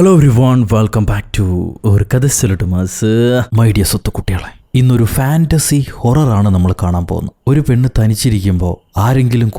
Hello everyone, welcome back to Oru Katha സൊല്ലുമാസ്. My dear സ്വത്തുക്കുട്ടികളെ, ഇന്നൊരു fantasy ഹൊററാണ് നമ്മൾ കാണാൻ പോകുന്നത്. ഒരു പെണ്ണ് തനിച്ചിരിക്കുമ്പോൾ ആരെങ്കിലും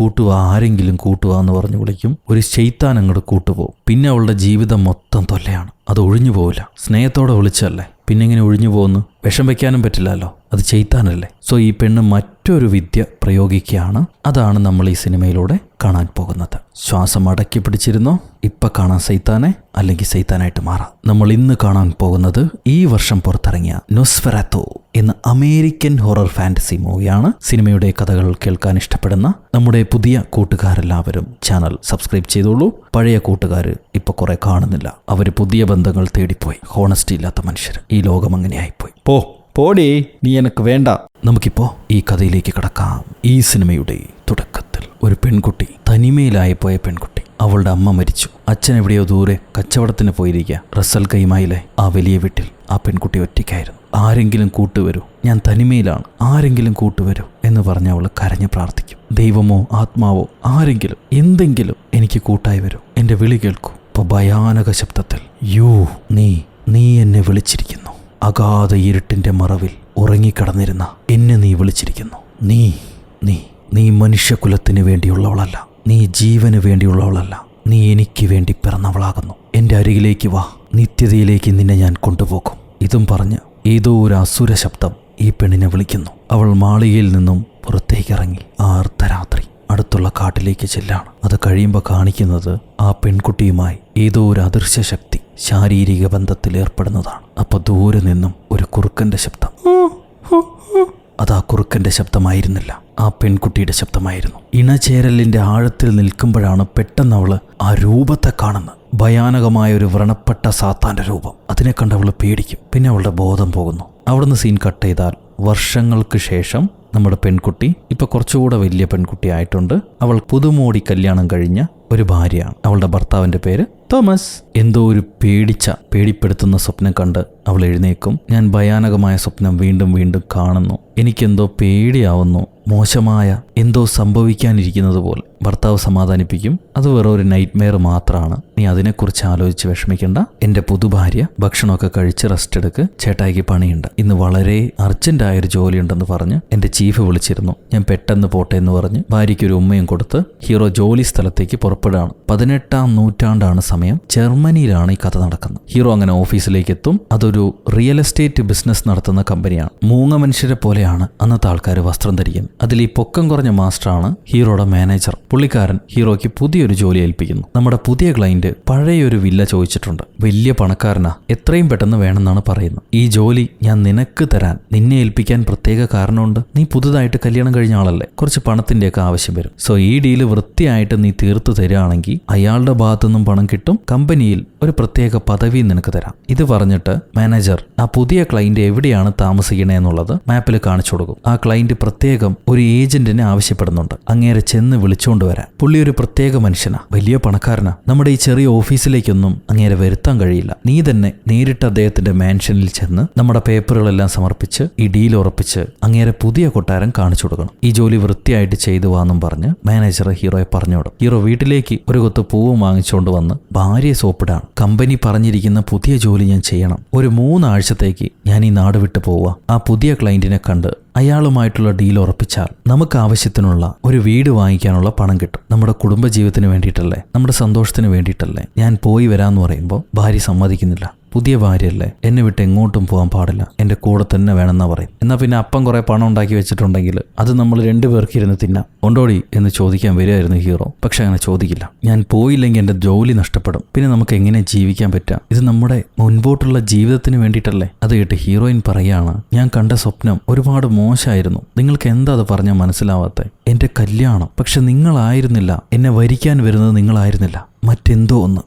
കൂട്ടുക എന്ന് പറഞ്ഞു വിളിക്കും. ഒരു ശൈത്താൻ അങ്ങോട്ട് കൂട്ടുപോകും. പിന്നെ അവളുടെ ജീവിതം മൊത്തം തൊല്ലയാണ്. അത് ഒഴിഞ്ഞു പോവില്ല. സ്നേഹത്തോടെ വിളിച്ചല്ലേ, പിന്നെ ഇങ്ങനെ ഒഴിഞ്ഞു പോകുന്നു. വിഷം വെക്കാനും പറ്റില്ലല്ലോ, അത് ചെയ്ത്താനല്ലേ. സോ ഈ പെണ്ണ് മറ്റൊരു വിദ്യ പ്രയോഗിക്കുകയാണ്. അതാണ് നമ്മൾ ഈ സിനിമയിലൂടെ കാണാൻ പോകുന്നത്. ശ്വാസം അടക്കി പിടിച്ചിരുന്നോ, ഇപ്പൊ കാണാൻ സൈത്താനെ അല്ലെങ്കിൽ സൈത്താനായിട്ട് മാറാം. നമ്മൾ ഇന്ന് കാണാൻ പോകുന്നത് ഈ വർഷം പുറത്തിറങ്ങിയ നോസ്ഫെറാത്തോ എന്ന അമേരിക്കൻ ഹൊറർ ഫാന്റസി മൂവിയാണ്. സിനിമയുടെ കഥകൾ കേൾക്കാൻ ഇഷ്ടപ്പെടുന്ന നമ്മുടെ പുതിയ കൂട്ടുകാരെല്ലാവരും ചാനൽ സബ്സ്ക്രൈബ് ചെയ്തോളൂ. പഴയ കൂട്ടുകാർ ഇപ്പൊ കുറെ കാണുന്നില്ല. അവര് പുതിയ ബന്ധങ്ങൾ തേടിപ്പോയി. ഹോണസ്റ്റി ഇല്ലാത്ത മനുഷ്യർ. ഈ ലോകം അങ്ങനെയായിപ്പോയി. പോടി, നീ എനക്ക് വേണ്ട. നമുക്കിപ്പോ ഈ കഥയിലേക്ക് കടക്കാം. ഈ സിനിമയുടെ തുടക്കത്തിൽ ഒരു പെൺകുട്ടി, തനിമയിലായി പോയ പെൺകുട്ടി. അവളുടെ അമ്മ മരിച്ചു. അച്ഛൻ എവിടെയോ ദൂരെ കച്ചവടത്തിന് പോയിരിക്കുക. റസൽ കൈമായിലെ ആ വലിയ വീട്ടിൽ ആ പെൺകുട്ടി ഒറ്റയ്ക്കായിരുന്നു. ആരെങ്കിലും കൂട്ടുവരൂ, ഞാൻ തനിമയിലാണ്, ആരെങ്കിലും കൂട്ടുവരൂ എന്ന് പറഞ്ഞ് അവൾ കരഞ്ഞ് പ്രാർത്ഥിക്കും. ദൈവമോ ആത്മാവോ ആരെങ്കിലും എന്തെങ്കിലും എനിക്ക് കൂട്ടായി വരൂ, എൻ്റെ വിളി കേൾക്കൂ. ഇപ്പൊ ഭയാനക ശബ്ദത്തിൽ, നീ എന്നെ വിളിച്ചിരിക്കുന്നു. അഗാധ ഇരുട്ടിന്റെ മറവിൽ ഉറങ്ങിക്കിടന്നിരുന്ന എന്നെ നീ വിളിച്ചിരിക്കുന്നു. നീ മനുഷ്യകുലത്തിന് വേണ്ടിയുള്ളവളല്ല, നീ ജീവന് വേണ്ടിയുള്ളവളല്ല, നീ എനിക്ക് വേണ്ടി പിറന്നവളാകുന്നു. എൻ്റെ അരികിലേക്ക് വാ, നിത്യതയിലേക്ക് നിന്നെ ഞാൻ കൊണ്ടുപോകും. ഇതും പറഞ്ഞ് ഏതോ ഒരു അസുര ശബ്ദം ഈ പെണ്ണിനെ വിളിക്കുന്നു. അവൾ മാളികയിൽ നിന്നും പുറത്തേക്കിറങ്ങി ആ അർദ്ധരാത്രി അടുത്തുള്ള കാട്ടിലേക്ക് ചെല്ലാണ്. അത് കഴിയുമ്പോൾ കാണിക്കുന്നത് ആ പെൺകുട്ടിയുമായി ഏതോ ഒരു അദൃശ്യ ശക്തി ശാരീരിക ബന്ധത്തിൽ ഏർപ്പെടുന്നതാണ്. അപ്പൊ ദൂരെ നിന്നും ഒരു കുറുക്കന്റെ ശബ്ദം. അത് ആ കുറുക്കന്റെ ശബ്ദമായിരുന്നില്ല, ആ പെൺകുട്ടിയുടെ ശബ്ദമായിരുന്നു. ഇണചേരലിന്റെ ആഴത്തിൽ നിൽക്കുമ്പോഴാണ് പെട്ടെന്ന് അവള് ആ രൂപത്തെ കാണുന്നത്. ഭയാനകമായ ഒരു വ്രണപ്പെട്ട സാത്താന്റെ രൂപം. അതിനെ കണ്ട് അവള് പേടിക്കും. പിന്നെ അവളുടെ ബോധം പോകുന്നു. അവിടുന്ന് സീൻ കട്ട് ചെയ്താൽ വർഷങ്ങൾക്ക് ശേഷം നമ്മുടെ പെൺകുട്ടി ഇപ്പൊ കുറച്ചുകൂടെ വലിയ പെൺകുട്ടി ആയിട്ടുണ്ട്. അവൾ പുതുമോടി കല്യാണം കഴിഞ്ഞ ഒരു ഭാര്യയാണ്. അവളുടെ ഭർത്താവിന്റെ പേര് തോമസ്. എന്തോ ഒരു പേടിപ്പെടുത്തുന്ന സ്വപ്നം കണ്ട് അവൾ എഴുന്നേക്കും. ഞാൻ ഭയാനകമായ സ്വപ്നം വീണ്ടും വീണ്ടും കാണുന്നു, എനിക്കെന്തോ പേടിയാവുന്നു, മോശമായ എന്തോ സംഭവിക്കാനിരിക്കുന്നത് പോലെ. ഭർത്താവ് സമാധാനിപ്പിക്കും, അത് വേറെ ഒരു നൈറ്റ് മെയർ മാത്രമാണ്, നീ അതിനെക്കുറിച്ച് ആലോചിച്ച് വിഷമിക്കണ്ട. എൻ്റെ പുതുഭാര്യ ഭക്ഷണമൊക്കെ കഴിച്ച് റെസ്റ്റ് എടുക്ക്, ചേട്ടായിക്ക് പണിയുണ്ട്, ഇന്ന് വളരെ അർജന്റായൊരു ജോലിയുണ്ടെന്ന് പറഞ്ഞ് എൻ്റെ ചീഫ് വിളിച്ചിരുന്നു, ഞാൻ പെട്ടെന്ന് പോട്ടെ എന്ന് പറഞ്ഞ് ഭാര്യയ്ക്ക് ഒരു ഉമ്മയും കൊടുത്ത് ഹീറോ ജോലി സ്ഥലത്തേക്ക് പുറപ്പെടുകയാണ്. 18-ാം നൂറ്റാണ്ടാണ് സമയം. ജർമ്മനിയിലാണ് ഈ കഥ നടക്കുന്നത്. ഹീറോ അങ്ങനെ ഓഫീസിലേക്ക് എത്തും. അതൊരു റിയൽ എസ്റ്റേറ്റ് ബിസിനസ് നടത്തുന്ന കമ്പനിയാണ്. മൂങ്ങ മനുഷ്യരെ പോലെയാണ് അന്നത്തെ ആൾക്കാർ വസ്ത്രം ധരിക്കുന്നത്. അതിൽ ഈ പൊക്കം കുറഞ്ഞ മാസ്റ്ററാണ് ഹീറോയുടെ മാനേജർ. പുള്ളിക്കാരൻ ഹീറോയ്ക്ക് പുതിയൊരു ജോലി ഏൽപ്പിക്കുന്നു. നമ്മുടെ പുതിയ ക്ലയന്റ് പഴയൊരു വില്ല ചോദിച്ചിട്ടുണ്ട്. വലിയ പണക്കാരനാ, എത്രയും പെട്ടെന്ന് വേണമെന്നാണ് പറയുന്നത്. ഈ ജോലി ഞാൻ നിനക്ക് തരാൻ, നിന്നെ ഏൽപ്പിക്കാൻ പ്രത്യേക കാരണമുണ്ട്. നീ പുതുതായിട്ട് കല്യാണം കഴിഞ്ഞ ആളല്ലേ, കുറച്ച് പണത്തിന്റെയൊക്കെ ആവശ്യം വരും. സോ ഈ ഡീല് വൃത്തിയായിട്ട് നീ തീർത്തു തരികയാണെങ്കിൽ അയാളുടെ ഭാഗത്തുനിന്നും പണം കിട്ടും, കമ്പനിയിൽ ഒരു പ്രത്യേക പദവി നിനക്ക് തരാം. ഇത് പറഞ്ഞിട്ട് മാനേജർ ആ പുതിയ ക്ലയന്റ് എവിടെയാണ് താമസിക്കണേ എന്നുള്ളത് മാപ്പിൽ കാണിച്ചു കൊടുക്കും. ആ ക്ലയന്റ് പ്രത്യേകം ഒരു ഏജന്റിനെ ആവശ്യപ്പെടുന്നുണ്ട്, അങ്ങേരെ ചെന്ന് വിളിച്ചുകൊണ്ട് വരാൻ. പുള്ളി ഒരു പ്രത്യേക മനുഷ്യനാ, വലിയ പണക്കാരനാ. നമ്മുടെ ഈ ചെറിയ ഓഫീസിലേക്കൊന്നും അങ്ങേരെ വരുത്താൻ കഴിയില്ല. നീ തന്നെ നേരിട്ട് അദ്ദേഹത്തിന്റെ മാൻഷനിൽ ചെന്ന് നമ്മുടെ പേപ്പറുകളെല്ലാം സമർപ്പിച്ച് ഈ ഡീൽ ഉറപ്പിച്ച് അങ്ങേരെ പുതിയ കൊട്ടാരം കാണിച്ചു കൊടുക്കണം. ഈ ജോലി വൃത്തിയായിട്ട് ചെയ്തു വാന്നും പറഞ്ഞ് മാനേജർ ഹീറോയെ പറഞ്ഞുവിടും. ഹീറോ വീട്ടിലേക്ക് ഒരു കൊത്ത് പൂവും വാങ്ങിച്ചുകൊണ്ട് വന്ന് ഭാര്യയെ സോപ്പിടാണ്. കമ്പനി പറഞ്ഞിരിക്കുന്ന പുതിയ ജോലി ഞാൻ ചെയ്യണം, ഒരു 3 ആഴ്ചത്തേക്ക് ഞാൻ ഈ നാട് വിട്ടു പോവുക. ആ പുതിയ ക്ലയന്റിനെ കണ്ട് അയാളുമായിട്ടുള്ള ഡീൽ ഉറപ്പിച്ചാൽ നമുക്ക് ആവശ്യത്തിനുള്ള ഒരു വീട് വാങ്ങിക്കാനുള്ള പണം കിട്ടും. നമ്മുടെ കുടുംബജീവിതത്തിന് വേണ്ടിയിട്ടല്ലേ, നമ്മുടെ സന്തോഷത്തിന് വേണ്ടിയിട്ടല്ലേ. ഞാൻ പോയി വരാമെന്ന് പറയുമ്പോൾ ഭാര്യ സമ്മതിക്കുന്നില്ല. പുതിയ ഭാര്യയല്ലേ, എന്നെ വിട്ട് എങ്ങോട്ടും പോകാൻ പാടില്ല, എൻ്റെ കൂടെ തന്നെ വേണമെന്നാ പറയും. എന്നാൽ പിന്നെ അപ്പം കുറെ പണം ഉണ്ടാക്കി വെച്ചിട്ടുണ്ടെങ്കിൽ അത് നമ്മൾ 2 പേർക്ക് ഇരുന്ന് തിന്നാം, കൊണ്ടോടി എന്ന് ചോദിക്കാൻ വരികയായിരുന്നു ഹീറോ. പക്ഷെ അങ്ങനെ ചോദിക്കില്ല. ഞാൻ പോയില്ലെങ്കിൽ എൻ്റെ ജോലി നഷ്ടപ്പെടും, പിന്നെ നമുക്ക് എങ്ങനെ ജീവിക്കാൻ പറ്റുക, ഇത് നമ്മുടെ മുൻപോട്ടുള്ള ജീവിതത്തിന് വേണ്ടിയിട്ടല്ലേ. അത് കേട്ട് ഹീറോയിൻ പറയാണ്, ഞാൻ കണ്ട സ്വപ്നം ഒരുപാട് മോശമായിരുന്നു, നിങ്ങൾക്ക് എന്താ അത് പറഞ്ഞാൽ മനസ്സിലാവാത്തെ. എൻ്റെ കല്യാണം, പക്ഷെ നിങ്ങളായിരുന്നില്ല, എന്നെ വരിക്കാൻ വരുന്നത് നിങ്ങളായിരുന്നില്ല, മറ്റെന്തോ ഒന്ന്,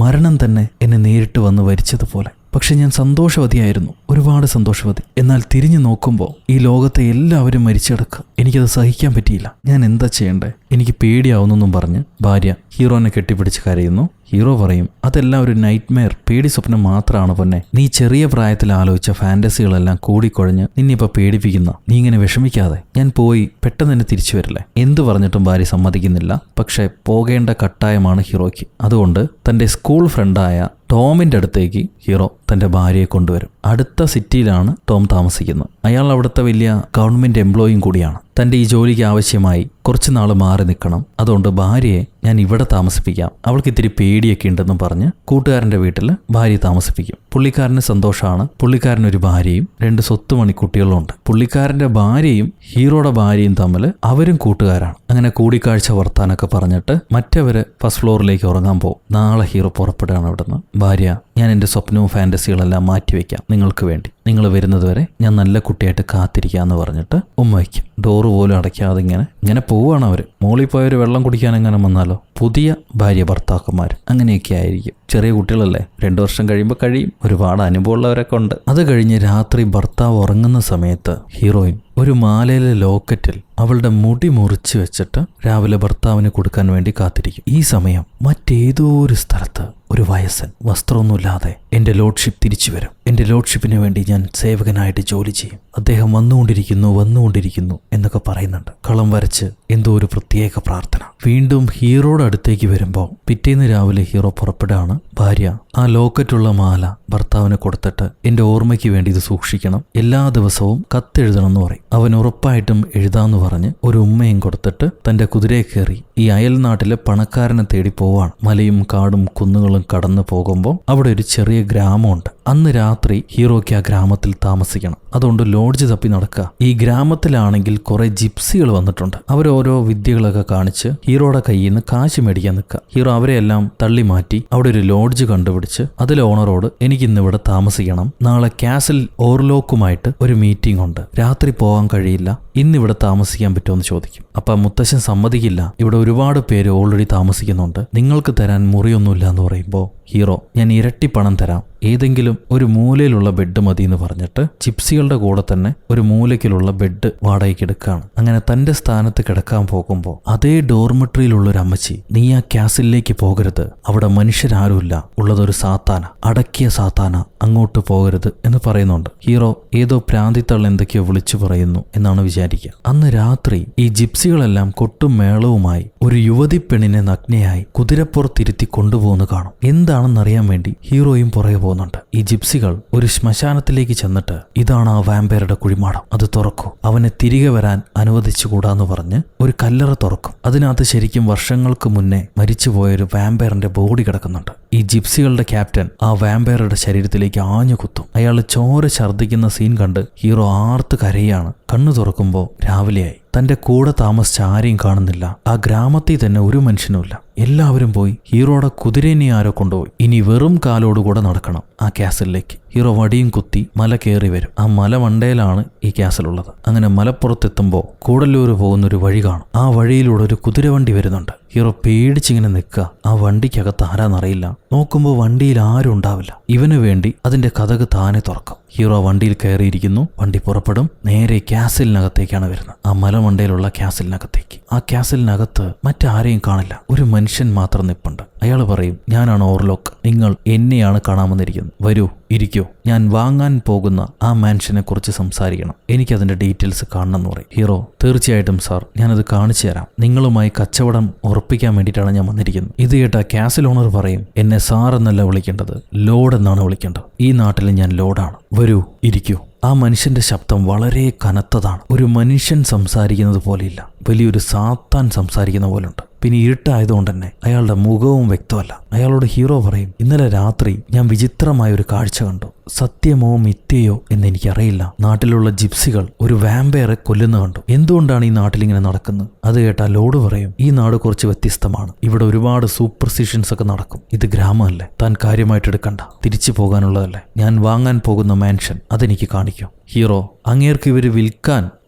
മരണം തന്നെ എന്നെ നേരിട്ട് വന്ന് വരിച്ചതുപോലെ. പക്ഷെ ഞാൻ സന്തോഷവതിയായിരുന്നു, ഒരുപാട് സന്തോഷവതി. എന്നാൽ തിരിഞ്ഞു നോക്കുമ്പോൾ ഈ ലോകത്തെ എല്ലാവരും മരിച്ചെടുക്കുക. എനിക്കത് സഹിക്കാൻ പറ്റിയില്ല, ഞാൻ എന്താ ചെയ്യണ്ടേ, എനിക്ക് പേടിയാവുന്നെന്നും പറഞ്ഞ് ഭാര്യ ഹീറോനെ കെട്ടിപ്പിടിച്ച് കരയുന്നു. ഹീറോ പറയും, അതെല്ലാം ഒരു നൈറ്റ് മെയർ, പേടി സ്വപ്നം മാത്രമാണ് പൊന്നെ. നീ ചെറിയ പ്രായത്തിൽ ആലോചിച്ച ഫാന്റസികളെല്ലാം കൂടിക്കൊഴഞ്ഞ് നിന്നിപ്പോൾ പേടിപ്പിക്കുന്ന. നീ ഇങ്ങനെ വിഷമിക്കാതെ, ഞാൻ പോയി പെട്ടെന്ന് തന്നെ തിരിച്ചു വരില്ലേ. എന്തു പറഞ്ഞിട്ടും ഭാര്യ സമ്മതിക്കുന്നില്ല. പക്ഷെ പോകേണ്ട കട്ടായമാണ് ഹീറോയ്ക്ക്. അതുകൊണ്ട് തൻ്റെ സ്കൂൾ ഫ്രണ്ടായ ടോമിന്റെ അടുത്തേക്ക് ഹീറോ തന്റെ ഭാര്യയെ കൊണ്ടുവരും. അടുത്ത സിറ്റിയിലാണ് ടോം താമസിക്കുന്നത്. അയാൾ അവിടുത്തെ വലിയ ഗവൺമെന്റ് എംപ്ലോയിയും കൂടിയാണ്. തന്റെ ഈ ജോലിക്ക് ആവശ്യമായി കുറച്ച് നാൾ മാറി നിൽക്കണം, അതുകൊണ്ട് ഭാര്യയെ ഞാൻ ഇവിടെ താമസിപ്പിക്കാം, അവൾക്ക് ഇത്തിരി പേടിയൊക്കെ ഉണ്ടെന്നും പറഞ്ഞ് കൂട്ടുകാരന്റെ വീട്ടിൽ ഭാര്യ താമസിപ്പിക്കും. പുള്ളിക്കാരന് സന്തോഷമാണ്. പുള്ളിക്കാരനൊരു ഭാര്യയും 2 സ്വത്ത് മണിക്കുട്ടികളുണ്ട്. പുള്ളിക്കാരന്റെ ഭാര്യയും ഹീറോയുടെ ഭാര്യയും തമ്മിൽ അവരും കൂട്ടുകാരാണ്. അങ്ങനെ കൂടിക്കാഴ്ച വർത്താനൊക്കെ പറഞ്ഞിട്ട് മറ്റവര് ഫസ്റ്റ് ഫ്ലോറിലേക്ക് ഉറങ്ങാൻ പോകും. നാളെ ഹീറോ പുറപ്പെടുകയാണ് അവിടുന്ന്. ഭാര്യ, ഞാൻ എൻ്റെ സ്വപ്നവും ഫാന്റസികളെല്ലാം മാറ്റിവെക്കാം നിങ്ങൾക്ക് വേണ്ടി, നിങ്ങൾ വരുന്നത് വരെ ഞാൻ നല്ല കുട്ടിയായിട്ട് കാത്തിരിക്കാന്ന് പറഞ്ഞിട്ട് ഉമ്മ വയ്ക്കും. ഡോറ് പോലും അടയ്ക്കാതെ ഇങ്ങനെ പോവുകയാണ് അവർ. മോളിൽ പോയൊരു വെള്ളം കുടിക്കാൻ എങ്ങനെ വന്നാലോ. പുതിയ ഭാര്യ ഭർത്താക്കന്മാർ അങ്ങനെയൊക്കെ ആയിരിക്കും. ചെറിയ കുട്ടികളല്ലേ, 2 വർഷം കഴിയുമ്പോൾ കഴിയും. ഒരുപാട് അനുഭവമുള്ളവരൊക്കെ ഉണ്ട്. അത് കഴിഞ്ഞ് രാത്രി ഭർത്താവ് ഉറങ്ങുന്ന സമയത്ത് ഹീറോയിൻ ഒരു മാലയിലെ ലോക്കറ്റിൽ അവളുടെ മുടി മുറിച്ച് വെച്ചിട്ട് രാവിലെ ഭർത്താവിന് കൊടുക്കാൻ വേണ്ടി കാത്തിരിക്കും. ഈ സമയം മറ്റേതോ ഒരു സ്ഥലത്ത് ഒരു വയസ്സൻ വസ്ത്രമൊന്നുമില്ലാതെ എൻ്റെ ലോഡ്ഷിപ്പ് തിരിച്ചു വരും. എൻ്റെ ലോഡ്ഷിപ്പിന് വേണ്ടി ഞാൻ സേവകനായിട്ട് ജോലി ചെയ്യും. അദ്ദേഹം വന്നുകൊണ്ടിരിക്കുന്നു എന്നൊക്കെ പറയുന്നുണ്ട്. കളം വരച്ച് എന്തോ ഒരു പ്രത്യേക പ്രാർത്ഥന. വീണ്ടും ഹീറോയുടെ അടുത്തേക്ക് വരുമ്പോൾ പിറ്റേന്ന് രാവിലെ ഹീറോ പുറപ്പെടുകയാണ്. ഭാര്യ ആ ലോക്കറ്റുള്ള മാല ഭർത്താവിന് കൊടുത്തിട്ട് എൻ്റെ ഓർമ്മയ്ക്ക് വേണ്ടി ഇത് സൂക്ഷിക്കണം, എല്ലാ ദിവസവും കത്തെഴുതണം എന്ന് പറയും. അവൻ ഉറപ്പായിട്ടും എഴുതാന്ന് പറഞ്ഞ് ഒരു ഉമ്മയും കൊടുത്തിട്ട് തൻ്റെ കുതിരയെ കയറി ഈ അയൽനാട്ടിലെ പണക്കാരനെ തേടി പോവാണ്. മലയും കാടും കുന്നുകളും കടന്നു പോകുമ്പോൾ അവിടെ ഒരു ചെറിയ ഗ്രാമമുണ്ട്. അന്ന് രാത്രി ഹീറോയ്ക്ക് ആ ഗ്രാമത്തിൽ താമസിക്കണം. അതുകൊണ്ട് ലോഡ്ജ് തപ്പി നടക്കുക. ഈ ഗ്രാമത്തിലാണെങ്കിൽ കുറെ ജിപ്സികൾ വന്നിട്ടുണ്ട്. അവരോരോ വിദ്യകളൊക്കെ കാണിച്ച് ഹീറോയുടെ കയ്യിൽ നിന്ന് കാശ് മേടിക്കാൻ നിൽക്കുക. ഹീറോ അവരെയെല്ലാം തള്ളി മാറ്റി അവിടെ ഒരു ലോഡ്ജ് കണ്ടുപിടിച്ച് അതിലെ ഓണറോട് എനിക്കിന്ന് ഇവിടെ താമസിക്കണം, നാളെ കാസിൽ ഓർലോക്കുമായിട്ട് ഒരു മീറ്റിംഗ് ഉണ്ട്, രാത്രി പോകാൻ കഴിയില്ല, ഇന്നിവിടെ താമസിക്കാൻ പറ്റുമോ എന്ന് ചോദിക്കും. അപ്പൊ മുത്തശ്ശൻ സമ്മതിക്കില്ല, ഇവിടെ ഒരുപാട് പേര് ഓൾറെഡി താമസിക്കുന്നുണ്ട്, നിങ്ങൾക്ക് തരാൻ മുറിയൊന്നുമില്ല എന്ന് പറയുമ്പോൾ ഹീറോ ഞാൻ ഇരട്ടി പണം തരാം, ഏതെങ്കിലും ഒരു മൂലയിലുള്ള ബെഡ് മതി എന്ന് പറഞ്ഞിട്ട് ജിപ്സികളുടെ കൂടെ തന്നെ ഒരു മൂലയ്ക്കിലുള്ള ബെഡ് വാടകയ്ക്ക് എടുക്കുകയാണ്. അങ്ങനെ തന്റെ സ്ഥാനത്ത് കിടക്കാൻ പോകുമ്പോൾ അതേ ഡോർമെട്രിയിലുള്ള ഒരു അമ്മച്ചി, നീ ആ കാസിലേക്ക് പോകരുത്, അവിടെ മനുഷ്യരാരുമില്ല, ഉള്ളതൊരു സാത്താന, അടക്കിയ സാത്താന, അങ്ങോട്ട് പോകരുത് എന്ന് പറയുന്നുണ്ട്. ഹീറോ ഏതോ പ്രാന്തിത്തൾ എന്തൊക്കെയോ വിളിച്ചു പറയുന്നു എന്നാണ് വിചാരിക്കുക. അന്ന് രാത്രി ഈ ജിപ്സികളെല്ലാം കൊട്ടും മേളവുമായി ഒരു യുവതി പെണ്ണിനെ നഗ്നയായി കുതിരപ്പുറത്തിരുത്തി കൊണ്ടുപോകുന്ന കാണും. എന്താണെന്നറിയാൻ വേണ്ടി ഹീറോയും പുറകെ പോകുന്നുണ്ട്. ഈ ജിപ്സികൾ ഒരു ശ്മശാനത്തിലേക്ക് ചെന്നിട്ട് ഇതാണ് ആ വാമ്പയറുടെ കുഴിമാടം, അത് തുറക്കൂ, അവനെ തിരികെ വരാൻ അനുവദിച്ചുകൂടാന്ന് പറഞ്ഞ് ഒരു കല്ലറ തുറക്കും. അതിനകത്ത് ശരിക്കും വർഷങ്ങൾക്ക് മുന്നേ മരിച്ചുപോയൊരു വാമ്പയറിന്റെ ബോഡി കിടക്കുന്നുണ്ട്. ഈ ജിപ്സികളുടെ ക്യാപ്റ്റൻ ആ വാമ്പയറുടെ ശരീരത്തിലേക്ക് ആഞ്ഞു കുത്തും. അയാൾ ചോര ഛർദ്ദിക്കുന്ന സീൻ കണ്ട് ഹീറോ ആർത്ത് കരയാണ്. കണ്ണു തുറക്കുമ്പോൾ രാവിലെയായി. തന്റെ കൂടെ താമസിച്ച ആരെയും കാണുന്നില്ല. ആ ഗ്രാമത്തിൽ തന്നെ ഒരു മനുഷ്യനുമില്ല. എല്ലാവരും പോയി. ഹീറോയുടെ കുതിരേനെ ആരോ കൊണ്ടുപോയി. ഇനി വെറും കാലോടുകൂടെ നടക്കണം ആ കാസലിലേക്ക്. ഹീറോ വടിയും കുത്തി മല കയറി വരും. ആ മല മണ്ടയിലാണ് ഈ കാസലുള്ളത്. അങ്ങനെ മലപ്പുറത്തെത്തുമ്പോൾ കൂടല്ലൂർ പോകുന്നൊരു വഴി കാണും. ആ വഴിയിലൂടെ ഒരു കുതിരവണ്ടി വരുന്നുണ്ട്. ഹീറോ പേടിച്ചിങ്ങനെ നിൽക്കുക. ആ വണ്ടിക്കകത്ത് ആരാന്നറിയില്ല. നോക്കുമ്പോൾ വണ്ടിയിൽ ആരും ഉണ്ടാവില്ല. ഇവന് വേണ്ടി അതിന്റെ കതക് താനെ തുറക്കും. ഹീറോ വണ്ടിയിൽ കയറിയിരിക്കുന്നു. വണ്ടി പുറപ്പെടും. നേരെ കാസലിനകത്തേക്കാണ് വരുന്നത്. ആ മലമണ്ടയിലുള്ള കാസലിനകത്തേക്ക്. ആ കാസലിനകത്ത് മറ്റാരെയും കാണില്ല. ഒരു മനുഷ്യൻ മാത്രം നിൽപ്പുണ്ട്. അയാൾ പറയും, ഞാനാണ് ഓർലോക്ക്, നിങ്ങൾ എന്നെയാണ് കാണാമെന്നിരിക്കുന്നത്, വരൂ ഇരിക്കൂ, ഞാൻ വാങ്ങാൻ പോകുന്ന ആ മാൻഷനെ കുറിച്ച് സംസാരിക്കണം, എനിക്കതിന്റെ ഡീറ്റെയിൽസ് കാണണം എന്ന് പറയും. ഹീറോ തീർച്ചയായിട്ടും സാർ, ഞാനത് കാണിച്ചു തരാം, നിങ്ങളുമായി കച്ചവടം ഉറപ്പിക്കാൻ വേണ്ടിയിട്ടാണ് ഞാൻ വന്നിരിക്കുന്നത്. ഇത് കേട്ട കാസിൽ ഓണർ പറയും, എന്നെ സാർ എന്നല്ല വിളിക്കേണ്ടത്, ലോഡ് എന്നാണ് വിളിക്കേണ്ടത്, ഈ നാട്ടിൽ ഞാൻ ലോഡാണ്, വരൂ ഇരിക്കൂ. ആ മനുഷ്യന്റെ ശബ്ദം വളരെ കനത്തതാണ്. ഒരു മനുഷ്യൻ സംസാരിക്കുന്നത് പോലെയില്ല, വലിയൊരു സാത്താൻ സംസാരിക്കുന്ന പോലുണ്ട്. പിന്നെ ഇരുട്ടായതുകൊണ്ട് തന്നെ അയാളുടെ മുഖവും വ്യക്തമല്ല. അയാളോട് ഹീറോ പറയും, ഇന്നലെ രാത്രി ഞാൻ വിചിത്രമായ ഒരു കാഴ്ച കണ്ടു, സത്യമോ മിഥ്യയോ എന്ന് എനിക്കറിയില്ല. നാട്ടിലുള്ള ജിപ്സികൾ ഒരു വാമ്പയറെ കൊല്ലുന്ന കണ്ടു. എന്തുകൊണ്ടാണ് ഈ നാട്ടിലിങ്ങനെ നടക്കുന്നത്? അത് കേട്ടാൽ ലോഡ് പറയും, ഈ നാട് കുറച്ച് വ്യത്യസ്തമാണ്, ഇവിടെ ഒരുപാട് സൂപ്പർസിഷൻസ് ഒക്കെ നടക്കും, ഇത് ഗ്രാമമല്ലേ, താൻ കാര്യമായിട്ട് എടുക്കണ്ട, തിരിച്ചു പോകാനുള്ളതല്ലേ, ഞാൻ വാങ്ങാൻ പോകുന്ന മാൻഷൻ അതെനിക്ക് കാണിക്കും. ഹീറോ അങ്ങേർക്ക് ഇവർ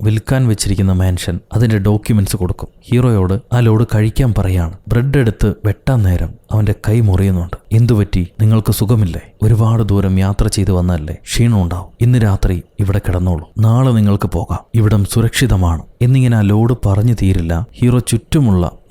വിൽക്കാൻ വെച്ചിരിക്കുന്ന മാൻഷൻ അതിന്റെ ഡോക്യുമെന്റ്സ് കൊടുക്കും. ഹീറോയോട് ആ ലോഡ് കഴിക്കാൻ പറയാണ്. ബ്രെഡ് എടുത്ത് വെട്ടാൻ നേരം അവന്റെ കൈ മുറിയുന്നുണ്ട്. എന്തുപറ്റി, നിങ്ങൾക്ക് സുഖമില്ലേ? ഒരുപാട് ദൂരം യാത്ര ചെയ്ത് വന്നല്ലേ, ക്ഷീണം ഉണ്ടാവും, ഇന്ന് രാത്രി ഇവിടെ കിടന്നോളൂ, നാളെ നിങ്ങൾക്ക് പോകാം, ഇവിടം സുരക്ഷിതമാണ് എന്നിങ്ങനെ ആ ലോഡ് പറഞ്ഞു തീരില്ല. ഹീറോ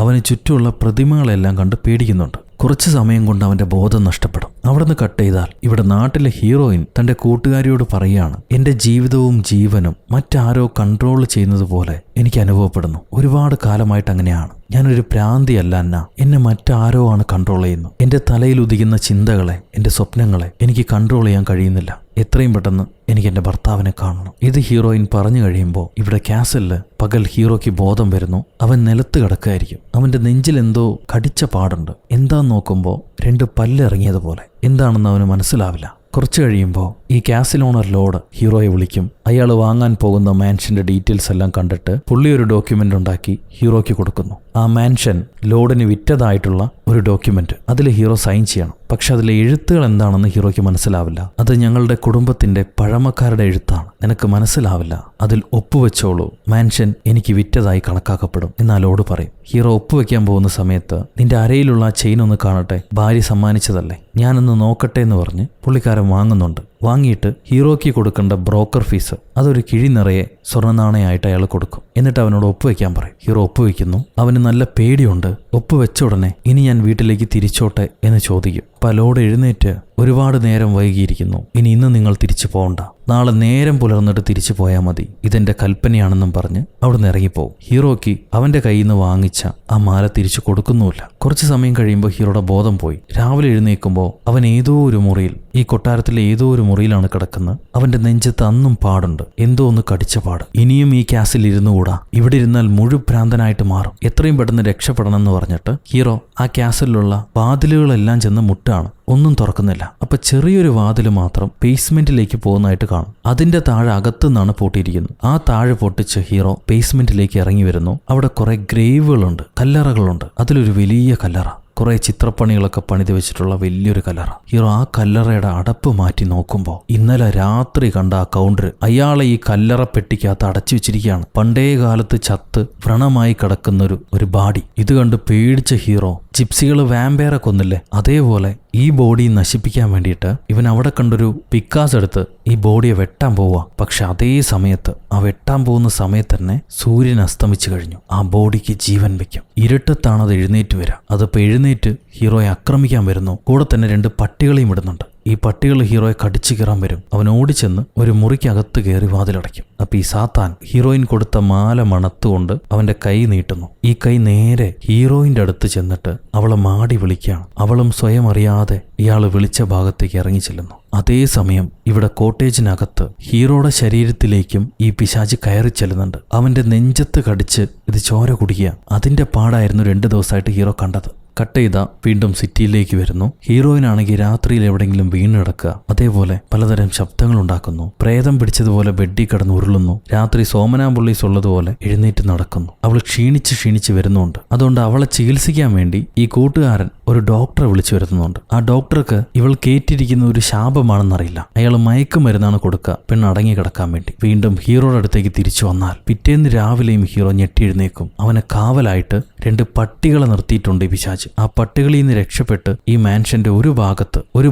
അവന് ചുറ്റുമുള്ള പ്രതിമകളെല്ലാം കണ്ട് പേടിക്കുന്നുണ്ട്. കുറച്ച് സമയം കൊണ്ട് അവന്റെ ബോധം നഷ്ടപ്പെടും. അവിടുന്ന് കട്ട് ചെയ്താൽ ഇവിടെ നാട്ടിലെ ഹീറോയിൻ തന്റെ കൂട്ടുകാരിയോട് പറയുകയാണ്, എന്റെ ജീവിതവും ജീവനും മറ്റാരോ കൺട്രോൾ ചെയ്യുന്നത് പോലെ എനിക്ക് അനുഭവപ്പെടുന്നു. ഒരുപാട് കാലമായിട്ട് അങ്ങനെയാണ്. ഞാനൊരു പ്രാന്തിയല്ല അന്ന, എന്നെ മറ്റാരോ ആണ് കൺട്രോൾ ചെയ്യുന്നു. എന്റെ തലയിൽ ഉദിക്കുന്ന ചിന്തകളെ, എന്റെ സ്വപ്നങ്ങളെ എനിക്ക് കൺട്രോൾ ചെയ്യാൻ കഴിയുന്നില്ല. എത്രയും പെട്ടെന്ന് എനിക്ക് എന്റെ ഭർത്താവിനെ കാണണം. ഇത് ഹീറോയിൻ പറഞ്ഞു കഴിയുമ്പോൾ ഇവിടെ കാസലില് പകൽ ഹീറോയ്ക്ക് ബോധം വരുന്നു. അവൻ നിലത്ത് കിടക്കുകയായിരിക്കും. അവന്റെ നെഞ്ചിൽ എന്തോ കടിച്ച പാടുണ്ട്. എന്താന്ന് നോക്കുമ്പോൾ 2 പല്ല് ഇറങ്ങിയതുപോലെ. എന്താണെന്ന് അവന് മനസ്സിലാവില്ല. കുറച്ച് കഴിയുമ്പോൾ ഈ കാസിൽ ഓണർ ലോഡ് ഹീറോയെ വിളിക്കും. അയാൾ വാങ്ങാൻ പോകുന്ന മാൻഷന്റെ ഡീറ്റെയിൽസ് എല്ലാം കണ്ടിട്ട് പുള്ളി ഒരു ഡോക്യുമെന്റ് ഉണ്ടാക്കി ഹീറോയ്ക്ക് കൊടുക്കുന്നു. ആ മാൻഷൻ ലോഡിന് വിറ്റതായിട്ടുള്ള ഒരു ഡോക്യുമെന്റ്. അതിൽ ഹീറോ സൈൻ ചെയ്യണം. പക്ഷെ അതിലെ എഴുത്തുകൾ എന്താണെന്ന് ഹീറോയ്ക്ക് മനസ്സിലാവില്ല. അത് ഞങ്ങളുടെ കുടുംബത്തിന്റെ പഴമക്കാരുടെ എഴുത്താണ്, നിനക്ക് മനസ്സിലാവില്ല, അതിൽ ഒപ്പുവെച്ചോളൂ, മാൻഷൻ എനിക്ക് വിറ്റതായി കണക്കാക്കപ്പെടും എന്നാൽ ലോഡ് പറയും. ഹീറോ ഒപ്പുവെക്കാൻ പോകുന്ന സമയത്ത് നിന്റെ അരയിലുള്ള ആ ചെയിൻ ഒന്ന് കാണട്ടെ, ഭാര്യ സമ്മാനിച്ചതല്ലേ, ഞാനൊന്ന് നോക്കട്ടെ എന്ന് പറഞ്ഞ് പുള്ളിക്കാരൻ വാങ്ങുന്നുണ്ട്. വാങ്ങിയിട്ട് ഹീറോയ്ക്ക് കൊടുക്കേണ്ട ബ്രോക്കർ ഫീസ് അതൊരു കിഴി നിറയെ സ്വർണ്ണ നാണയമായിട്ട് അയാൾ കൊടുക്കും. എന്നിട്ട് അവനോട് ഒപ്പുവെക്കാൻ പറയും. ഹീറോ ഒപ്പുവെക്കുന്നു. അവന് നല്ല പേടിയുണ്ട്. ഒപ്പുവെച്ച ഉടനെ ഇനി ഞാൻ വീട്ടിലേക്ക് തിരിച്ചോട്ടെ എന്ന് ചോദിക്കും. ലോഡ് എഴുന്നേറ്റ് ഒരുപാട് നേരം വൈകിയിരിക്കുന്നു, ഇന്ന് നിങ്ങൾ തിരിച്ചു പോകണ്ട, നാളെ നേരം പുലർന്നിട്ട് തിരിച്ചു പോയാൽ മതി, ഇതെന്റെ കൽപ്പനയാണെന്നും പറഞ്ഞ് അവിടുന്ന് ഇറങ്ങിപ്പോവും. ഹീറോയ്ക്ക് അവന്റെ കയ്യിൽ നിന്ന് വാങ്ങിച്ച ആ മാല തിരിച്ചു കൊടുക്കുന്നുമില്ല. കുറച്ച് സമയം കഴിയുമ്പോൾ ഹീറോയുടെ ബോധം പോയി. രാവിലെ എഴുന്നേൽക്കുമ്പോൾ അവൻ ഏതോ ഒരു മുറിയിൽ, ഈ കൊട്ടാരത്തിലെ ഏതോ ഒരു മുറിയിലാണ് കിടക്കുന്നത്. അവന്റെ നെഞ്ചത്ത് അന്നും പാടുണ്ട്, എന്തോ ഒന്ന് കടിച്ച പാട്. ഇനിയും ഈ കാസിൽ ഇരുന്നുകൂടാ, ഇവിടെ ഇരുന്നാൽ മുഴുഭ്രാന്തനായിട്ട് മാറും, എത്രയും പെട്ടെന്ന് രക്ഷപ്പെടണം എന്ന് പറഞ്ഞിട്ട് ഹീറോ ആ കാസിലുള്ള വാതിലുകളെല്ലാം ചെന്ന് മുട്ടാണ്. ഒന്നും തുറക്കുന്നില്ല. അപ്പൊ ചെറിയൊരു വാതില് മാത്രം ബേസ്മെന്റിലേക്ക് പോകുന്നതായിട്ട് കാണും. അതിന്റെ താഴെ അകത്തുനിന്നാണ് പൂട്ടിയിരിക്കുന്നത്. ആ താഴെ പൊട്ടിച്ച് ഹീറോ ബേസ്മെന്റിലേക്ക് ഇറങ്ങി വരുന്നു. അവിടെ കുറെ ഗ്രേവുകളുണ്ട്, കല്ലറകളുണ്ട്. അതിലൊരു വലിയ കല്ലറ, കുറെ ചിത്രപ്പണികളൊക്കെ പണിത് വെച്ചിട്ടുള്ള വലിയൊരു കല്ലറ. ഹീറോ ആ കല്ലറയുടെ അടപ്പ് മാറ്റി നോക്കുമ്പോൾ ഇന്നലെ രാത്രി കണ്ട ആ കൗണ്ടർ അയാളെ ഈ കല്ലറ പെട്ടിക്കകത്ത് അടച്ചു വെച്ചിരിക്കുകയാണ്. പണ്ടേ കാലത്ത് ചത്ത് വ്രണമായി കിടക്കുന്ന ഒരു ബാഡി. ഇത് കണ്ട് പേടിച്ച ഹീറോ, ജിപ്സികൾ വാമ്പയറെ കൊന്നില്ലേ, അതേപോലെ ഈ ബോഡി നശിപ്പിക്കാൻ വേണ്ടിയിട്ട് ഇവൻ അവിടെ കണ്ടൊരു പിക്കാസ് എടുത്ത് ഈ ബോഡിയെ വെട്ടാൻ പോവുക. പക്ഷെ അതേ സമയത്ത് ആ വെട്ടാൻ പോകുന്ന സമയത്ത് തന്നെ സൂര്യൻ അസ്തമിച്ചു കഴിഞ്ഞു. ആ ബോഡിക്ക് ജീവൻ വെക്കും. ഇരുട്ടത്താണ് അത് എഴുന്നേറ്റ് വരിക. അതിപ്പോൾ എഴുന്നേറ്റ് ഹീറോയെ ആക്രമിക്കാൻ വരുന്നു. കൂടെ തന്നെ 2 പട്ടികളെയും ഇടുന്നുണ്ട്. ഈ പട്ടികൾ ഹീറോയെ കടിച്ചു കയറാൻ വരും. അവൻ ഓടിച്ചെന്ന് ഒരു മുറിക്കകത്ത് കയറി വാതിലടയ്ക്കും. അപ്പൊ ഈ സാത്താൻ ഹീറോയിൻ കൊടുത്ത മാല മണത്തുകൊണ്ട് അവന്റെ കൈ നീട്ടുന്നു. ഈ കൈ നേരെ ഹീറോയിന്റെ അടുത്ത് ചെന്നിട്ട് അവളെ മാടി വിളിക്കുകയാണ്. അവളും സ്വയം അറിയാതെ ഇയാൾ വിളിച്ച ഭാഗത്തേക്ക് ഇറങ്ങി ചെല്ലുന്നു. അതേസമയം ഇവിടെ കോട്ടേജിനകത്ത് ഹീറോയുടെ ശരീരത്തിലേക്കും ഈ പിശാച് കയറി ചെല്ലുന്നുണ്ട്. അവന്റെ നെഞ്ചത്ത് കടിച്ച് ഇത് ചോര കുടിക്കുക. അതിന്റെ പാടായിരുന്നു 2 ദിവസമായിട്ട് ഹീറോ കണ്ടത്. കട്ട് ചെയ്ത വീണ്ടും സിറ്റിയിലേക്ക് വരുന്നു. ഹീറോയിനാണെങ്കിൽ രാത്രിയിൽ എവിടെയെങ്കിലും വീണ് കിടക്കുക. അതേപോലെ പലതരം ശബ്ദങ്ങൾ ഉണ്ടാക്കുന്നു. പ്രേതം പിടിച്ചതുപോലെ ബെഡിൽ കിടന്ന് ഉരുളുന്നു. രാത്രി സോമനാമ്പുള്ളീസ് ഉള്ളതുപോലെ എഴുന്നേറ്റ് നടക്കുന്നു. അവൾ ക്ഷീണിച്ച് വരുന്നുണ്ട്. അതുകൊണ്ട് അവളെ ചികിത്സിക്കാൻ വേണ്ടി ഈ കൂട്ടുകാരൻ ഒരു ഡോക്ടറെ വിളിച്ചു വരുത്തുന്നുണ്ട്. ആ ഡോക്ടർക്ക് ഇവൾ കേറ്റിരിക്കുന്ന ഒരു ശാപമാണെന്നറിയില്ല. അയാൾ മയക്കുമരുന്നാണ് കൊടുക്കുക പെണ്ണടങ്ങി കിടക്കാൻ വേണ്ടി. വീണ്ടും ഹീറോയുടെ അടുത്തേക്ക് തിരിച്ചു വന്നാൽ പിറ്റേന്ന് രാവിലെയും ഹീറോ ഞെട്ടി എഴുന്നേക്കും. അവനെ കാവലായിട്ട് 2 പട്ടികളെ നിർത്തിയിട്ടുണ്ട് ഈ പിശാച്. ആ പട്ടികളിൽ നിന്ന് രക്ഷപ്പെട്ട് ഈ മാൻഷന്റെ ഒരു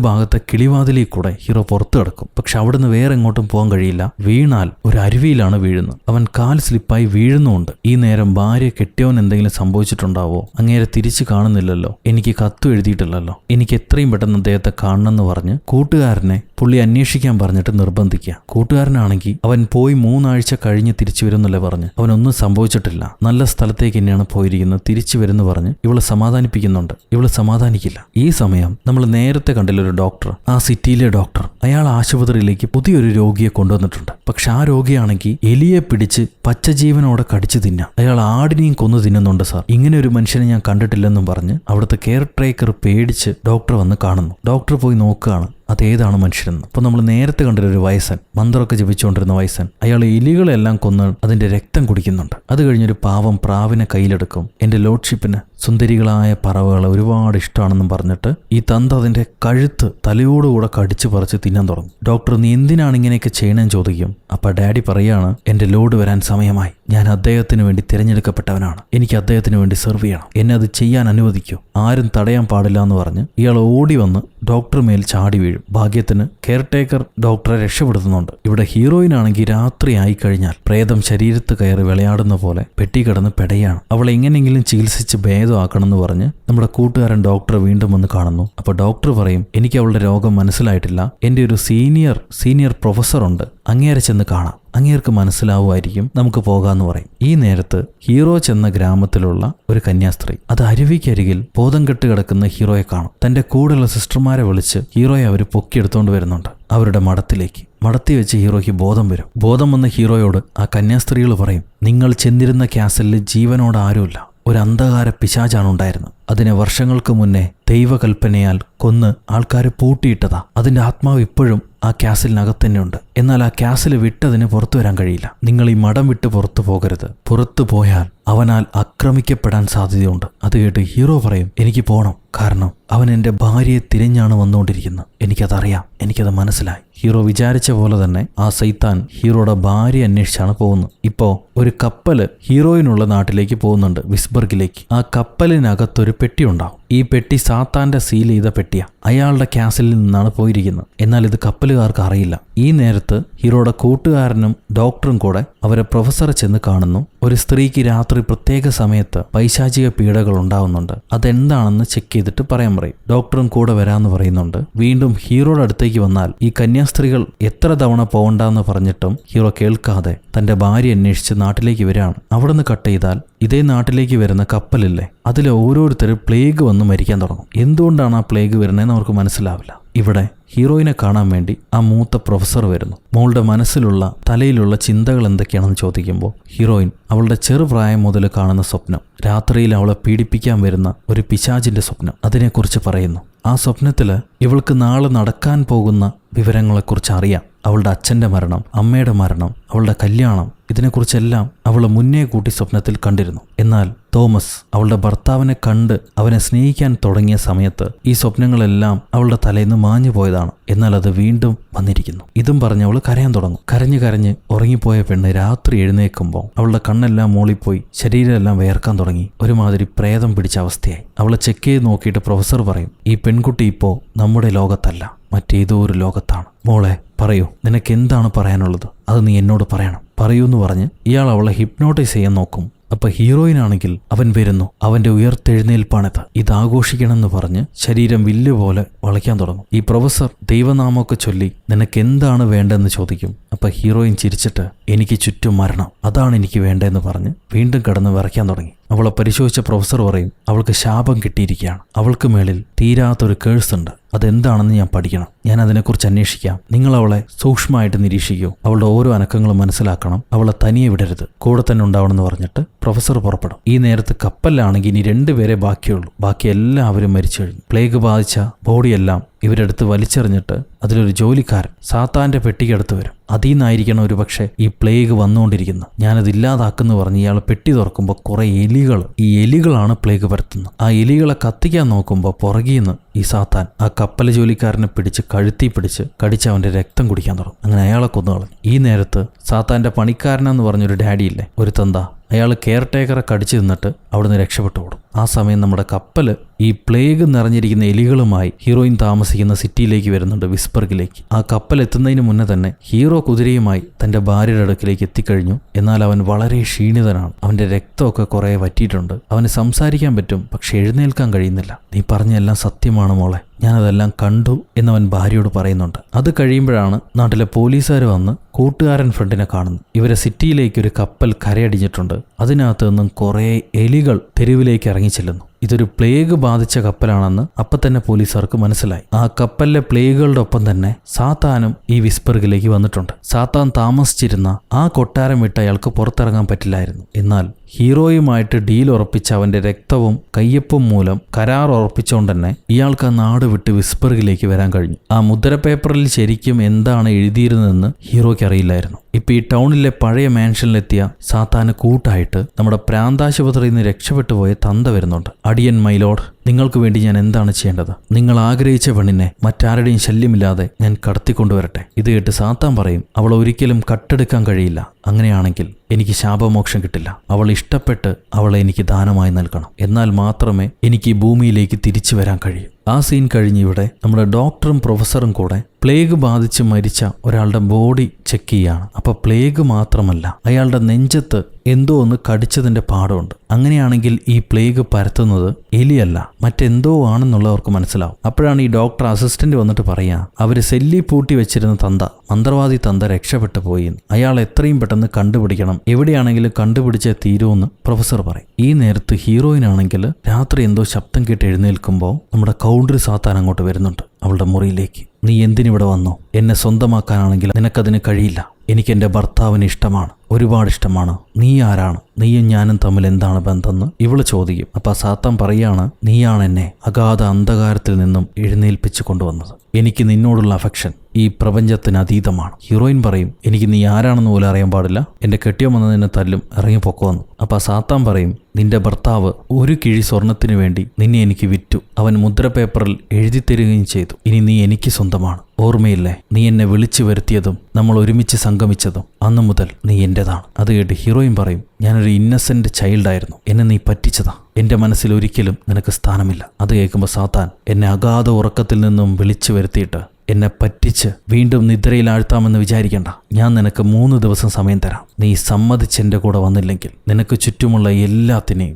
ഭാഗത്തെ കിളിവാതിലിൽ കൂടെ ഹീറോ പുറത്തു കിടക്കും. പക്ഷെ അവിടുന്ന് വേറെ എങ്ങോട്ടും പോകാൻ കഴിയില്ല. വീണാൽ ഒരു അരുവിയിലാണ് വീഴുന്നത്. അവൻ കാൽ സ്ലിപ്പായി വീഴുന്നുണ്ട്. ഈ നേരം ഭാര്യ കെട്ടിയവൻ എന്തെങ്കിലും സംഭവിച്ചിട്ടുണ്ടാവോ, അങ്ങേരെ തിരിച്ചു കാണുന്നില്ലല്ലോ, എനിക്ക് കത്തും എഴുതിയിട്ടില്ലല്ലോ, എനിക്ക് എത്രയും പെട്ടെന്ന് അദ്ദേഹത്തെ കാണണമെന്ന് പറഞ്ഞ് കൂട്ടുകാരനെ പുള്ളി അന്വേഷിക്കാൻ പറഞ്ഞിട്ട് നിർബന്ധിക്കുക. കൂട്ടുകാരനാണെങ്കിൽ അവൻ പോയി 3 ആഴ്ച കഴിഞ്ഞ് തിരിച്ചു വരുന്നല്ലേ പറഞ്ഞ്. അവനൊന്നും സംഭവിച്ചിട്ടില്ല, നല്ല സ്ഥലത്തേക്ക് തന്നെയാണ് പോയിരിക്കുന്നത്, തിരിച്ചു വരുന്നു പറഞ്ഞ് ഇവളെ സമാധാനിപ്പിക്കുന്നുണ്ട്. ഇവള് സമാധാനിക്കില്ല. ഈ സമയം നമ്മൾ നേരത്തെ കണ്ടില്ലൊരു ഡോക്ടർ, ആ സിറ്റിയിലെ ഡോക്ടർ, അയാൾ ആശുപത്രിയിലേക്ക് പുതിയൊരു രോഗിയെ കൊണ്ടുവന്നിട്ടുണ്ട്. പക്ഷെ ആ രോഗിയാണെങ്കിൽ എലിയെ പിടിച്ച് പച്ചജീവനോടെ കടിച്ചു തിന്നാം. അയാൾ ആടിനെയും കൊന്നു തിന്നുന്നുണ്ട് സാർ, ഇങ്ങനെ ഒരു മനുഷ്യനെ ഞാൻ കണ്ടിട്ടില്ലെന്നും പറഞ്ഞ് അവിടുത്തെ കെയർ ടേക്കർ പേടിച്ച് ഡോക്ടർ വന്ന് കാണുന്നു. ഡോക്ടർ പോയി നോക്കുകയാണ് അതേതാണ് മനുഷ്യനെന്ന്. അപ്പോൾ നമ്മൾ നേരത്തെ കണ്ടൊരു വയസ്സൻ, മന്ത്രമൊക്കെ ജപിച്ചുകൊണ്ടിരുന്ന വയസ്സൻ, അയാൾ എലികളെല്ലാം കൊന്ന് അതിന്റെ രക്തം കുടിക്കുന്നുണ്ട്. അത് കഴിഞ്ഞൊരു പാവം പ്രാവിനെ കയ്യിലെടുക്കും. എന്റെ ലോഡ്ഷിപ്പിന് സുന്ദരികളായ പറവകളെ ഒരുപാട് ഇഷ്ടമാണെന്നും പറഞ്ഞിട്ട് ഈ തന്ത അതിന്റെ കഴുത്ത് തലയോടുകൂടെ കടിച്ചു പറിച്ച് തിന്നാൻ തുടങ്ങും. ഡോക്ടർ നീ എന്തിനാണ് ഇങ്ങനെയൊക്കെ ചെയ്യണമെന്ന് ചോദിക്കും. അപ്പൊ ഡാഡി പറയാണ്, എന്റെ ലോഡ് വരാൻ സമയമായി. ഞാൻ അദ്ദേഹത്തിന് വേണ്ടി തിരഞ്ഞെടുക്കപ്പെട്ടവനാണ്. എനിക്ക് അദ്ദേഹത്തിന് വേണ്ടി സെർവ് ചെയ്യണം. എന്നെ അത് ചെയ്യാൻ അനുവദിക്കൂ. ആരും തടയാൻ പാടില്ല എന്ന് പറഞ്ഞ് ഇയാൾ ഓടി വന്ന് ഡോക്ടർ മേൽ ചാടി വീഴും. ഭാഗ്യത്തിന് കെയർടേക്കർ ഡോക്ടറെ രക്ഷപ്പെടുത്തുന്നുണ്ട്. ഇവിടെ ഹീറോയിനാണെങ്കിൽ രാത്രി ആയിക്കഴിഞ്ഞാൽ പ്രേതം ശരീരത്ത് കയറി വിളയാടുന്ന പോലെ പെട്ടി കിടന്ന് പെടയാണ്. അവളെ എങ്ങനെയെങ്കിലും ചികിത്സിച്ച് ഭേദമാക്കണമെന്ന് പറഞ്ഞ് നമ്മുടെ കൂട്ടുകാരൻ ഡോക്ടറെ വീണ്ടും വന്ന് കാണുന്നു. അപ്പൊ ഡോക്ടർ പറയും, എനിക്ക് അവളുടെ രോഗം മനസ്സിലായിട്ടില്ല. എന്റെ ഒരു സീനിയർ പ്രൊഫസർ ഉണ്ട്, അങ്ങേരെ ചെന്ന് കാണാം, അങ്ങേർക്ക് മനസ്സിലാവുമായിരിക്കും, നമുക്ക് പോകാന്ന് പറയും. ഈ നേരത്ത് ഹീറോ ചെന്ന ഗ്രാമത്തിലുള്ള ഒരു കന്യാസ്ത്രീ അത് അരുവിക്കരികിൽ ബോധം കെട്ട് കിടക്കുന്ന ഹീറോയെ കാണും. തന്റെ കൂടെയുള്ള സിസ്റ്റർമാരെ വിളിച്ച് ഹീറോയെ അവർ പൊക്കിയെടുത്തോണ്ട് വരുന്നുണ്ട് അവരുടെ മഠത്തിലേക്ക്. മടത്തി വെച്ച് ഹീറോയ്ക്ക് ബോധം വരും. ബോധം വന്ന ഹീറോയോട് ആ കന്യാസ്ത്രീകൾ പറയും, നിങ്ങൾ ചെന്നിരുന്ന ക്യാസലിൽ ജീവനോട് ആരുമില്ല, ഒരു അന്ധകാര പിശാചാണ് ഉണ്ടായിരുന്നത്. അതിനെ വർഷങ്ങൾക്ക് മുന്നേ ദൈവകൽപ്പനയാൽ കൊന്ന് ആൾക്കാർ പൂട്ടിയിട്ടതാ. അതിന്റെ ആത്മാവ് ഇപ്പോഴും ആ ക്യാസിലിനകത്ത് തന്നെ ഉണ്ട്. എന്നാൽ ആ ക്യാസിൽ വിട്ടതിന് പുറത്തു വരാൻ കഴിയില്ല. നിങ്ങൾ ഈ മഠം വിട്ട് പുറത്തു പോകരുത്. പുറത്തു പോയാൽ അവനാൽ ആക്രമിക്കപ്പെടാൻ സാധ്യതയുണ്ട്. അത് കേട്ട് ഹീറോ പറയും, എനിക്ക് പോകണം, കാരണം അവൻ എൻ്റെ ഭാര്യയെ തിരഞ്ഞാണ് വന്നുകൊണ്ടിരിക്കുന്നത്. എനിക്കതറിയാം, എനിക്കത് മനസ്സിലായി. ഹീറോ വിചാരിച്ച പോലെ തന്നെ ആ സൈത്താൻ ഹീറോയുടെ ഭാര്യ അന്വേഷിച്ചാണ് പോകുന്നത്. ഇപ്പോ ഒരു കപ്പല് ഹീറോയിനുള്ള നാട്ടിലേക്ക് പോകുന്നുണ്ട്, വിസ്ബർഗിലേക്ക്. ആ കപ്പലിനകത്തൊരു പെട്ടി ഉണ്ടാവും. ഈ പെട്ടി സാത്താന്റെ സീൽ ചെയ്ത പെട്ടിയാ. അയാളുടെ ക്യാസിലിൽ നിന്നാണ് പോയിരിക്കുന്നത്. എന്നാൽ ഇത് കപ്പലുകാർക്ക് അറിയില്ല. ഈ നേരത്ത് ഹീറോയുടെ കൂട്ടുകാരനും ഡോക്ടറും കൂടെ അവരെ പ്രൊഫസറെ ചെന്ന് കാണുന്നു. ഒരു സ്ത്രീക്ക് രാത്രി പ്രത്യേക സമയത്ത് പൈശാചിക പീഡകൾ ഉണ്ടാവുന്നുണ്ട്. അതെന്താണെന്ന് ചെക്ക് ചെയ്തിട്ട് പറയാൻ പറയും. ഡോക്ടറും കൂടെ വരാമെന്ന് പറയുന്നുണ്ട്. വീണ്ടും ഹീറോയുടെ അടുത്തേക്ക് വന്നാൽ ഈ കന്യാസ്ത്രീകൾ എത്ര തവണ പോകണ്ടെന്ന് പറഞ്ഞിട്ടും ഹീറോ കേൾക്കാതെ തന്റെ ഭാര്യ അന്വേഷിച്ച് നാട്ടിലേക്ക് വരികയാണ്. അവിടുന്ന് കട്ട് ചെയ്താൽ ഇതേ നാട്ടിലേക്ക് വരുന്ന കപ്പലില്ലേ, അതിലെ ഓരോരുത്തർ പ്ലേഗ് വന്ന് മരിക്കാൻ തുടങ്ങും. എന്തുകൊണ്ടാണ് ആ പ്ലേഗ് വരുന്നതെന്ന് അവർക്ക് മനസ്സിലാവില്ല. ഇവിടെ ഹീറോയിനെ കാണാൻ വേണ്ടി ആ മൂത്ത പ്രൊഫസർ വരുന്നു. മോളുടെ മനസ്സിലുള്ള തലയിലുള്ള ചിന്തകൾ എന്തൊക്കെയാണെന്ന് ചോദിക്കുമ്പോൾ ഹീറോയിൻ അവളുടെ ചെറുപ്രായം മുതൽ കാണുന്ന സ്വപ്നം, രാത്രിയിൽ അവളെ പീഡിപ്പിക്കാൻ വരുന്ന ഒരു പിശാചിന്റെ സ്വപ്നം, അതിനെക്കുറിച്ച് പറയുന്നു. ആ സ്വപ്നത്തിൽ ഇവൾക്ക് നാളെ നടക്കാൻ പോകുന്ന വിവരങ്ങളെക്കുറിച്ച് അറിയാം. അവളുടെ അച്ഛൻ്റെ മരണം, അമ്മയുടെ മരണം, അവളുടെ കല്യാണം, ഇതിനെക്കുറിച്ചെല്ലാം അവൾ മുന്നേ കൂട്ടി സ്വപ്നത്തിൽ കണ്ടിരുന്നു. എന്നാൽ തോമസ് അവളുടെ ഭർത്താവിനെ കണ്ട് അവനെ സ്നേഹിക്കാൻ തുടങ്ങിയ സമയത്ത് ഈ സ്വപ്നങ്ങളെല്ലാം അവളുടെ തലേന്ന് മാഞ്ഞു പോയതാണ്. എന്നാൽ അത് വീണ്ടും വന്നിരിക്കുന്നു. ഇതും പറഞ്ഞ് അവൾ കരയാൻ തുടങ്ങും. കരഞ്ഞ് കരഞ്ഞ് ഉറങ്ങിപ്പോയ പെണ്ണ് രാത്രി എഴുന്നേൽക്കുമ്പോൾ അവളുടെ കണ്ണെല്ലാം മോളിപ്പോയി, ശരീരമെല്ലാം വേർക്കാൻ തുടങ്ങി. ഒരുമാതിരി പ്രേതം പിടിച്ച അവസ്ഥയായി. അവളെ ചെക്ക് ചെയ്ത് നോക്കിയിട്ട് പ്രൊഫസർ പറയും, ഈ പെൺകുട്ടി ഇപ്പോൾ നമ്മുടെ ലോകത്തല്ല, മറ്റേതോ ഒരു ലോകത്താണ്. മോളെ പറയൂ, നിനക്ക് എന്താണ് പറയാനുള്ളത്? അത് നീ എന്നോട് പറയണം, പറയൂ എന്ന് പറഞ്ഞ് ഇയാൾ അവളെ ഹിപ്നോട്ടൈസ് ചെയ്യാൻ നോക്കും. അപ്പൊ ഹീറോയിനാണെങ്കിൽ അവൻ വരുന്നു. അവന്റെ ഉയർത്തെഴുന്നേൽപ്പാണിത്, ഇത് ആഘോഷിക്കണമെന്ന് പറഞ്ഞ് ശരീരം വില്ലുപോലെ വളയ്ക്കാൻ തുടങ്ങും. ഈ പ്രൊഫസർ ദൈവനാമമൊക്കെ ചൊല്ലി നിനക്ക് എന്താണ് വേണ്ടതെന്ന് ചോദിക്കും. അപ്പൊ ഹീറോയിൻ ചിരിച്ചിട്ട് എനിക്ക് ചുറ്റും മരണം, അതാണ് എനിക്ക് വേണ്ടതെന്ന് പറഞ്ഞ് വീണ്ടും കിടന്ന് വിറയ്ക്കാൻ തുടങ്ങി. അവളെ പരിശോധിച്ച പ്രൊഫസർ പറയും, അവൾക്ക് ശാപം കിട്ടിയിരിക്കുകയാണ്, അവൾക്ക് മേളിൽ തീരാത്തൊരു കേഴ്സ് ഉണ്ട്. അതെന്താണെന്ന് ഞാൻ പഠിക്കണം, ഞാൻ അതിനെക്കുറിച്ച് അന്വേഷിക്കാം. നിങ്ങൾ അവളെ സൂക്ഷ്മമായിട്ട് നിരീക്ഷിക്കൂ, അവളുടെ ഓരോ അനക്കങ്ങളും മനസ്സിലാക്കണം, അവളെ തനിയെ വിടരുത്, കൂടെ തന്നെ ഉണ്ടാവണമെന്ന് പറഞ്ഞിട്ട് പ്രൊഫസർ പുറപ്പെടും. ഈ നേരത്ത് കപ്പലിലാണെങ്കിൽ ഇനി 2 പേരെ ബാക്കിയുള്ളൂ. ബാക്കി എല്ലാവരും മരിച്ചു കഴിഞ്ഞു. പ്ലേഗ് ബാധിച്ച ബോഡിയെല്ലാം ഇവരെടുത്ത് വലിച്ചെറിഞ്ഞിട്ട് അതിലൊരു ജോലിക്കാരൻ സാത്താന്റെ പെട്ടിക്കടുത്ത് വരും. അതിൽ നിന്നായിരിക്കണം ഒരു പക്ഷേ ഈ പ്ലേഗ് വന്നുകൊണ്ടിരിക്കുന്നത്. ഞാനത് ഇല്ലാതാക്കുന്നു പറഞ്ഞ് ഇയാൾ പെട്ടി തുറക്കുമ്പോൾ കുറെ എലികൾ, ഈ എലികളാണ് പ്ലേഗ് പരത്തുന്നത്. ആ എലികളെ കത്തിക്കാൻ നോക്കുമ്പോൾ പുറകിന്ന് ഈ സാത്താൻ ആ കപ്പൽ ജോലിക്കാരനെ പിടിച്ച് കഴുത്തി പിടിച്ച് കടിച്ച് അവന്റെ രക്തം കുടിക്കാൻ തുടങ്ങും. അങ്ങനെ അയാളെ കൊന്നുകളഞ്ഞു. ഈ നേരത്ത് സാത്താന്റെ പണിക്കാരനെന്ന് പറഞ്ഞൊരു ഡാഡിയില്ലേ, ഒരു തന്ത, അയാൾ കെയർടേക്കറെ കടിച്ചു നിന്നിട്ട് അവിടുന്ന് രക്ഷപ്പെട്ടു ഓടും. ആ സമയം നമ്മുടെ കപ്പൽ ഈ പ്ലേഗ് നിറഞ്ഞിരിക്കുന്ന എലികളുമായി ഹീറോയിൻ താമസിക്കുന്ന സിറ്റിയിലേക്ക് വരുന്നുണ്ട്, വിസ്ബർഗിലേക്ക്. ആ കപ്പൽ എത്തുന്നതിന് മുന്നേ തന്നെ ഹീറോ കുതിരയുമായി തന്റെ ഭാര്യയുടെ അടുക്കിലേക്ക് എത്തിക്കഴിഞ്ഞു. എന്നാൽ അവൻ വളരെ ക്ഷീണിതനാണ്. അവന്റെ രക്തമൊക്കെ കുറെ വറ്റിയിട്ടുണ്ട്. അവന് സംസാരിക്കാൻ പറ്റും, പക്ഷെ എഴുന്നേൽക്കാൻ കഴിയുന്നില്ല. നീ പറഞ്ഞെല്ലാം സത്യമാണ് മോളെ, ഞാനതെല്ലാം കണ്ടു എന്നവൻ ഭാര്യയോട് പറയുന്നുണ്ട്. അത് കഴിയുമ്പോഴാണ് നാട്ടിലെ പോലീസുകാർ വന്ന് കൂട്ടുകാരൻ ഫ്രണ്ടിനെ കാണുന്നു. ഇവരെ സിറ്റിയിലേക്ക് ഒരു കപ്പൽ കരയടിഞ്ഞിട്ടുണ്ട്. അതിനകത്ത് നിന്നും കുറെ എലികൾ തെരുവിലേക്ക് ഇറങ്ങി ചെല്ലുന്നു. ഇതൊരു പ്ലേഗ് ബാധിച്ച കപ്പലാണെന്ന് അപ്പം തന്നെ പോലീസുകാർക്ക് മനസ്സിലായി. ആ കപ്പലിലെ പ്ലേഗുകളുടെ ഒപ്പം തന്നെ സാത്താനും ഈ വിസ്ബർഗിലേക്ക് വന്നിട്ടുണ്ട്. സാത്താൻ താമസിച്ചിരുന്ന ആ കൊട്ടാരം വിട്ട് അയാൾക്ക് പുറത്തിറങ്ങാൻ പറ്റില്ലായിരുന്നു. എന്നാൽ ഹീറോയുമായിട്ട് ഡീൽ ഉറപ്പിച്ച അവന്റെ രക്തവും കയ്യൊപ്പും മൂലം കരാർ ഉറപ്പിച്ചുകൊണ്ട് തന്നെ ഇയാൾക്ക് ആ നാട് വിട്ട് വിസ്ബർഗിലേക്ക് വരാൻ കഴിഞ്ഞു. ആ മുദ്ര പേപ്പറിൽ ശരിക്കും എന്താണ് എഴുതിയിരുന്നതെന്ന് ഹീറോയ്ക്ക് അറിയില്ലായിരുന്നു. ഇപ്പൊ ഈ ടൗണിലെ പഴയ മാൻഷനിലെത്തിയ സാത്താന് കൂട്ടായിട്ട് നമ്മുടെ പ്രാന്താശുപത്രിയിൽ നിന്ന് രക്ഷപ്പെട്ടു പോയ തന്ത വരുന്നുണ്ട്. അടിയൻ മൈലോഡ്, നിങ്ങൾക്ക് വേണ്ടി ഞാൻ എന്താണ് ചെയ്യേണ്ടത്? നിങ്ങൾ ആഗ്രഹിച്ച പെണ്ണിനെ മറ്റാരുടെയും ശല്യമില്ലാതെ ഞാൻ കടത്തിക്കൊണ്ടുവരട്ടെ? ഇത് കേട്ട് സാത്താൻ പറയും, അവൾ ഒരിക്കലും കട്ടെടുക്കാൻ കഴിയില്ല. അങ്ങനെയാണെങ്കിൽ എനിക്ക് ശാപമോക്ഷം കിട്ടില്ല. അവൾ ഇഷ്ടപ്പെട്ട് അവളെ എനിക്ക് ദാനമായി നൽകണം. എന്നാൽ മാത്രമേ എനിക്ക് ഈ ഭൂമിയിലേക്ക് തിരിച്ചു വരാൻ കഴിയൂ. ആ സീൻ കഴിഞ്ഞ് ഇവിടെ നമ്മുടെ ഡോക്ടറും പ്രൊഫസറും കൂടെ പ്ലേഗ് ബാധിച്ച് മരിച്ച ഒരാളുടെ ബോഡി ചെക്ക് ചെയ്യാണ്. അപ്പൊ പ്ലേഗ് മാത്രമല്ല, അയാളുടെ നെഞ്ചത്ത് എന്തോ ഒന്ന് കടിച്ചതിന്റെ പാടമുണ്ട്. അങ്ങനെയാണെങ്കിൽ ഈ പ്ലേഗ് പരത്തുന്നത് എലിയല്ല, മറ്റെന്തോ ആണെന്നുള്ളവർക്ക് മനസ്സിലാവും. അപ്പോഴാണ് ഈ ഡോക്ടർ അസിസ്റ്റന്റ് വന്നിട്ട് പറയാ, അവര് സെല്ലി പൂട്ടി വെച്ചിരുന്ന തന്ത, മന്ത്രവാദി തന്ത രക്ഷപ്പെട്ടു പോയി. അയാൾ എത്രയും പെട്ടെന്ന് കണ്ടുപിടിക്കണം, എവിടെയാണെങ്കിലും കണ്ടുപിടിച്ചേ തീരുമെന്ന് പ്രൊഫസർ പറയും. ഈ നേരത്ത് ഹീറോയിനാണെങ്കിൽ രാത്രി എന്തോ ശബ്ദം കേട്ട് എഴുന്നേൽക്കുമ്പോൾ നമ്മുടെ കൗണ്ടറി സാത്താൻ അങ്ങോട്ട് വരുന്നുണ്ട് അവളുടെ മുറിയിലേക്ക്. നീ എന്തിനിവിടെ വന്നോ? എന്നെ സ്വന്തമാക്കാനാണെങ്കിൽ നിനക്കതിന് കഴിയില്ല. എനിക്ക് എൻ്റെ ഭർത്താവിന് ഇഷ്ടമാണ്, ഒരുപാട് ഇഷ്ടമാണ്. നീ ആരാണ്? നീയും ഞാനും തമ്മിൽ എന്താണ് ബന്ധമെന്ന് ഇവള് ചോദിക്കും. അപ്പൊ സാത്താൻ പറയാണ്, നീയാണ് എന്നെ അഗാധ അന്ധകാരത്തിൽ നിന്നും എഴുന്നേൽപ്പിച്ചു കൊണ്ടുവന്നത്. എനിക്ക് നിന്നോടുള്ള അഫെക്ഷൻ ഈ പ്രപഞ്ചത്തിന് അതീതമാണ്. ഹീറോയിൻ പറയും, എനിക്ക് നീ ആരാണെന്ന് പോലും അറിയാൻ പാടില്ല. എന്റെ കെട്ടിയോ വന്ന് നിന്നെ തല്ലും, ഇറങ്ങിപ്പൊക്കോന്ന്. അപ്പൊ സാത്താൻ പറയും, നിന്റെ ഭർത്താവ് ഒരു കിഴി സ്വർണത്തിന് വേണ്ടി നിന്നെ എനിക്ക് വിറ്റു. അവൻ മുദ്രപേപ്പറിൽ എഴുതി തരികയും ചെയ്തു. ഇനി നീ എനിക്ക് സ്വന്തമാണ്. ഓർമ്മയില്ലേ, നീ എന്നെ വിളിച്ചു വരുത്തിയതും നമ്മൾ ഒരുമിച്ച് സംഗമിച്ചതും? അന്നു മുതൽ നീ എന്റേതാണ്. അത് കേട്ട് ഹീറോയിൻ പറയും, ഞാനൊരു ഇന്നസെന്റ് ചൈൽഡായിരുന്നു. എന്നെ നീ പറ്റിച്ചതാ. എന്റെ മനസ്സിൽ ഒരിക്കലും നിനക്ക് സ്ഥാനമില്ല. അത് കേൾക്കുമ്പോൾ സാത്താൻ എന്നെ അഗാധ ഉറക്കത്തിൽ നിന്നും വിളിച്ചു വരുത്തിയിട്ട് എന്നെ പറ്റിച്ച് വീണ്ടും നിദ്രയിലാഴ്ത്താമെന്ന് വിചാരിക്കണ്ട. ഞാൻ നിനക്ക് 3 ദിവസം സമയം തരാം. നീ സമ്മതിച്ചെന്റെ കൂടെ വന്നില്ലെങ്കിൽ നിനക്ക് ചുറ്റുമുള്ള എല്ലാത്തിനെയും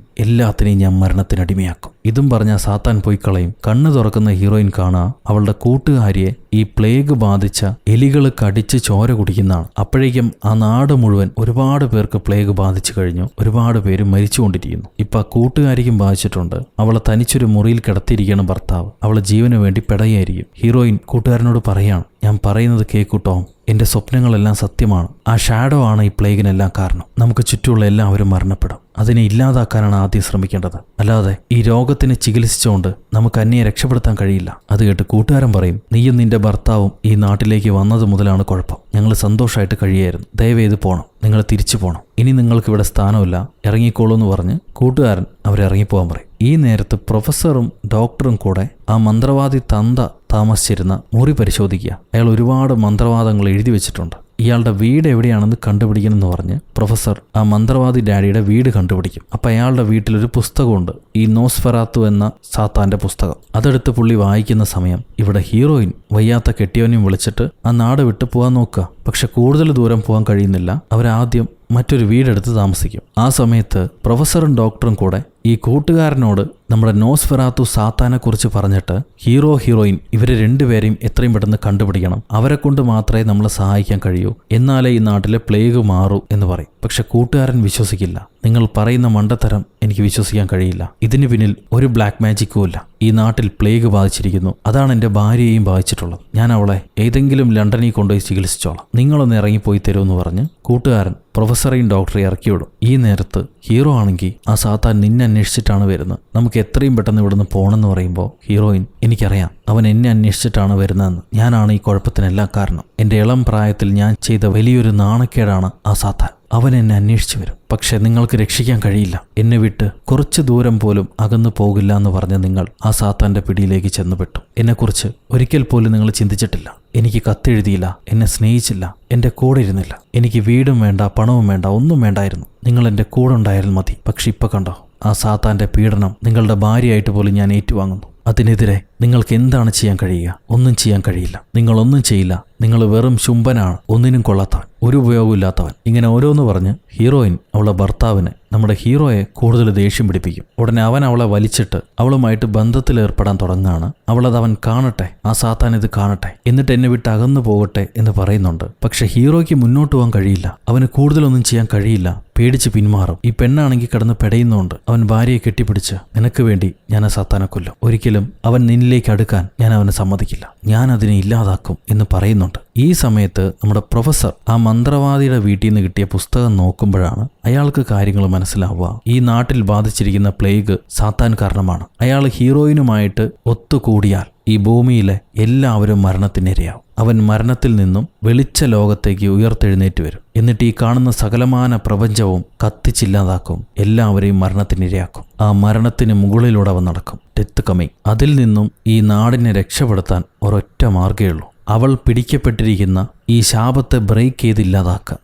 ഞാൻ മരണത്തിനടിമയാക്കും. ഇതും പറഞ്ഞ സാത്താൻ പോയി കളയും. കണ്ണു തുറക്കുന്ന ഹീറോയിൻ കാണാ അവളുടെ കൂട്ടുകാരിയെ ഈ പ്ലേഗ് ബാധിച്ച എലികൾ കടിച്ച് ചോര കുടിക്കുന്നതാണ്. അപ്പോഴേക്കും ആ നാട് മുഴുവൻ ഒരുപാട് പേർക്ക് പ്ലേഗ് ബാധിച്ചു കഴിഞ്ഞു. ഒരുപാട് പേര് മരിച്ചുകൊണ്ടിരിക്കുന്നു. ഇപ്പൊ കൂട്ടുകാരിക്കും ബാധിച്ചിട്ടുണ്ട്. അവളെ തനിച്ചൊരു മുറിയിൽ കിടത്തിയിരിക്കണം ഭർത്താവ്. അവളെ ജീവന് വേണ്ടി പെടയായിരിക്കും. ഹീറോയിൻ കൂട്ടുകാരനോട് പറയാണ്, ഞാൻ പറയുന്നത് കേൾക്കൂട്ടോ, എന്റെ സ്വപ്നങ്ങളെല്ലാം സത്യമാണ്. ആ ഷാഡോ ആണ് ഈ പ്ലേഗിനെല്ലാം കാരണം. നമുക്ക് ചുറ്റുമുള്ള എല്ലാവരും മരണപ്പെടും. അതിനെ ഇല്ലാതാക്കാനാണ് ആദ്യം ശ്രമിക്കേണ്ടത്. അല്ലാതെ ഈ രോഗത്തിനെ ചികിത്സിച്ചുകൊണ്ട് നമുക്ക് അന്യെ രക്ഷപ്പെടുത്താൻ കഴിയില്ല. അത് കേട്ട് കൂട്ടുകാരൻ പറയും, നീയും നിന്റെ ഭർത്താവും ഈ നാട്ടിലേക്ക് വന്നത് മുതലാണ് കുഴപ്പം. ഞങ്ങൾ സന്തോഷമായിട്ട് കഴിയായിരുന്നു. ദയവേത് പോണം, നിങ്ങൾ തിരിച്ചു പോണം. ഇനി നിങ്ങൾക്ക് ഇവിടെ സ്ഥാനമില്ല, ഇറങ്ങിക്കോളൂ എന്ന് പറഞ്ഞ് കൂട്ടുകാരൻ അവരെ ഇറങ്ങിപ്പോകാൻ പറയും. ഈ നേരത്ത് പ്രൊഫസറും ഡോക്ടറും കൂടെ ആ മന്ത്രവാദി തന്ത താമസിച്ചിരുന്ന മുറി പരിശോധിക്കുക. അയാൾ ഒരുപാട് മന്ത്രവാദങ്ങൾ എഴുതി വെച്ചിട്ടുണ്ട്. ഇയാളുടെ വീട് എവിടെയാണെന്ന് കണ്ടുപിടിക്കണമെന്ന് പറഞ്ഞ് പ്രൊഫസർ ആ മന്ത്രവാദി ഡാഡിയുടെ വീട് കണ്ടുപിടിക്കും. അപ്പം അയാളുടെ വീട്ടിലൊരു പുസ്തകമുണ്ട്, ഈ നോസ്ഫെറാത്തു എന്ന സാത്താന്റെ പുസ്തകം. അതെടുത്ത് പുള്ളി വായിക്കുന്ന സമയം ഇവിടെ ഹീറോയിൻ വയ്യാത്ത കെട്ടിയവനെയും വിളിച്ചിട്ട് ആ നാട് വിട്ട് പോകാൻ നോക്കുക. പക്ഷെ കൂടുതൽ ദൂരം പോകാൻ കഴിയുന്നില്ല. അവരാദ്യം മറ്റൊരു വീടെടുത്ത് താമസിക്കും. ആ സമയത്ത് പ്രൊഫസറും ഡോക്ടറും കൂടെ ഈ കൂട്ടുകാരനോട് നമ്മുടെ നോസ്ഫെറാത്തു സാത്താനെ കുറിച്ച് പറഞ്ഞിട്ട് ഹീറോയിൻ ഇവരെ രണ്ടുപേരെയും എത്രയും പെട്ടെന്ന് കണ്ടുപിടിക്കണം, അവരെ കൊണ്ട് മാത്രമേ നമ്മളെ സഹായിക്കാൻ കഴിയൂ, എന്നാലേ ഈ നാട്ടിലെ പ്ലേഗ് മാറൂ എന്ന് പറയും. പക്ഷെ കൂട്ടുകാരൻ വിശ്വസിക്കില്ല. നിങ്ങൾ പറയുന്ന മണ്ടത്തരം എനിക്ക് വിശ്വസിക്കാൻ കഴിയില്ല. ഇതിന് പിന്നിൽ ഒരു ബ്ലാക്ക് മാജിക്കും ഇല്ല. ഈ നാട്ടിൽ പ്ലേഗ് ബാധിച്ചിരിക്കുന്നു. അതാണ് എൻ്റെ ഭാര്യയെയും ബാധിച്ചിട്ടുള്ളത്. ഞാൻ അവളെ ഏതെങ്കിലും ലണ്ടനിൽ കൊണ്ടുപോയി ചികിത്സിച്ചോളാം. നിങ്ങളൊന്ന് ഇറങ്ങിപ്പോയി തരുമെന്ന് പറഞ്ഞ് കൂട്ടുകാരൻ പ്രൊഫസറെയും ഡോക്ടറെ ഇറക്കിവിടും. ഈ നേരത്ത് ഹീറോ ആണെങ്കിൽ ആ സാത്താൻ നിന്നെ അന്വേഷിച്ചിട്ടാണ് വരുന്നത്, നമുക്ക് എത്രയും പെട്ടെന്ന് ഇവിടുന്ന് പോകണമെന്ന് പറയുമ്പോൾ ഹീറോയിൻ, എനിക്കറിയാം അവൻ എന്നെ അന്വേഷിച്ചിട്ടാണ് വരുന്നതെന്ന്. ഞാനാണ് ഈ കുഴപ്പത്തിനെല്ലാം കാരണം. എൻ്റെ ഇളം പ്രായത്തിൽ ഞാൻ ചെയ്ത വലിയൊരു നാണക്കേടാണ് ആ സാത്താൻ. അവൻ എന്നെ അന്വേഷിച്ചു വരും. പക്ഷെ നിങ്ങൾക്ക് രക്ഷിക്കാൻ കഴിയില്ല. എന്നെ വിട്ട് കുറച്ച് ദൂരം പോലും അകന്നു പോകില്ല എന്ന് പറഞ്ഞ് നിങ്ങൾ ആ സാത്താന്റെ പിടിയിലേക്ക് ചെന്നുപെട്ടു. എന്നെക്കുറിച്ച് ഒരിക്കൽ പോലും നിങ്ങൾ ചിന്തിച്ചിട്ടില്ല. എനിക്ക് കത്തെഴുതിയില്ല, എന്നെ സ്നേഹിച്ചില്ല, എൻ്റെ കൂടെ ഇരുന്നില്ല. എനിക്ക് വീടും വേണ്ട, പണവും വേണ്ട, ഒന്നും വേണ്ടായിരുന്നു. നിങ്ങൾ എൻ്റെ കൂടെ ഉണ്ടായാലും മതി. പക്ഷെ ഇപ്പൊ കണ്ടോ, ആ സാത്താന്റെ പീഡനം നിങ്ങളുടെ ഭാര്യയായിട്ട് പോലും ഞാൻ ഏറ്റുവാങ്ങുന്നു. അതിനെതിരെ നിങ്ങൾക്ക് എന്താണ് ചെയ്യാൻ കഴിയുക? ഒന്നും ചെയ്യാൻ കഴിയില്ല. നിങ്ങളൊന്നും ചെയ്യില്ല. നിങ്ങൾ വെറും ശുംഭനാണ്, ഒന്നിനും കൊള്ളാത്തവൻ, ഒരു ഉപയോഗവും ഇല്ലാത്തവൻ. ഇങ്ങനെ ഓരോന്ന് പറഞ്ഞ് ഹീറോയിൻ അവളുടെ ഭർത്താവിനെ, നമ്മുടെ ഹീറോയെ കൂടുതൽ ദേഷ്യം പിടിപ്പിക്കും. ഉടനെ അവൻ അവളെ വലിച്ചിട്ട് അവളുമായിട്ട് ബന്ധത്തിൽ ഏർപ്പെടാൻ തുടങ്ങുകയാണ്. അവളത് അവൻ കാണട്ടെ, ആ സാത്താൻ ഇത് കാണട്ടെ, എന്നിട്ട് എന്നെ വിട്ട് അകന്നു പോകട്ടെ എന്ന് പറയുന്നുണ്ട്. പക്ഷെ ഹീറോയ്ക്ക് മുന്നോട്ട് പോകാൻ കഴിയില്ല. അവന് കൂടുതലൊന്നും ചെയ്യാൻ കഴിയില്ല. പേടിച്ച് പിന്മാറും. ഈ പെണ്ണാണെങ്കിൽ കിടന്ന് പെടയുന്നുണ്ട്. അവൻ ഭാര്യയെ കെട്ടിപ്പിടിച്ച്, നിനക്ക് വേണ്ടി ഞാൻ ആ സാത്താനെ കൊല്ലും, ഒരിക്കലും അവൻ നിന്നിലേക്ക് അടുക്കാൻ ഞാൻ അവനെ സമ്മതിക്കില്ല, ഞാൻ അതിനെ ഇല്ലാതാക്കും എന്ന് പറയുന്നുണ്ട്. ഈ സമയത്ത് നമ്മുടെ പ്രൊഫസർ ആ മന്ത്രവാദിയുടെ വീട്ടിൽ നിന്ന് കിട്ടിയ പുസ്തകം നോക്കുമ്പോഴാണ് അയാൾക്ക് കാര്യങ്ങൾ മനസ്സിലാവുക. ഈ നാട്ടിൽ ബാധിച്ചിരിക്കുന്ന പ്ലേഗ് സാത്താൻ കാരണമാണ്. അയാൾ ഹീറോയിനുമായിട്ട് ഒത്തുകൂടിയാൽ ഈ ഭൂമിയിലെ എല്ലാവരും മരണത്തിനിരയാവും. അവൻ മരണത്തിൽ നിന്നും വെളിച്ച ലോകത്തേക്ക് ഉയർത്തെഴുന്നേറ്റ് വരും. എന്നിട്ട് ഈ കാണുന്ന സകലമാന പ്രപഞ്ചവും കത്തിച്ചില്ലാതാക്കും, എല്ലാവരെയും മരണത്തിനിരയാക്കും. ആ മരണത്തിന് മുകളിലൂടെ അവൻ നടക്കും. Death coming. അതിൽ നിന്നും ഈ നാടിനെ രക്ഷപ്പെടുത്താൻ ഒരൊറ്റ മാർഗ്ഗമേ ഉള്ളൂ. അവൾ പിടിക്കപ്പെട്ടിരിക്കുന്ന ഈ ശാപത്തെ ബ്രേക്ക് ചെയ്തില്ലാതാക്കുക.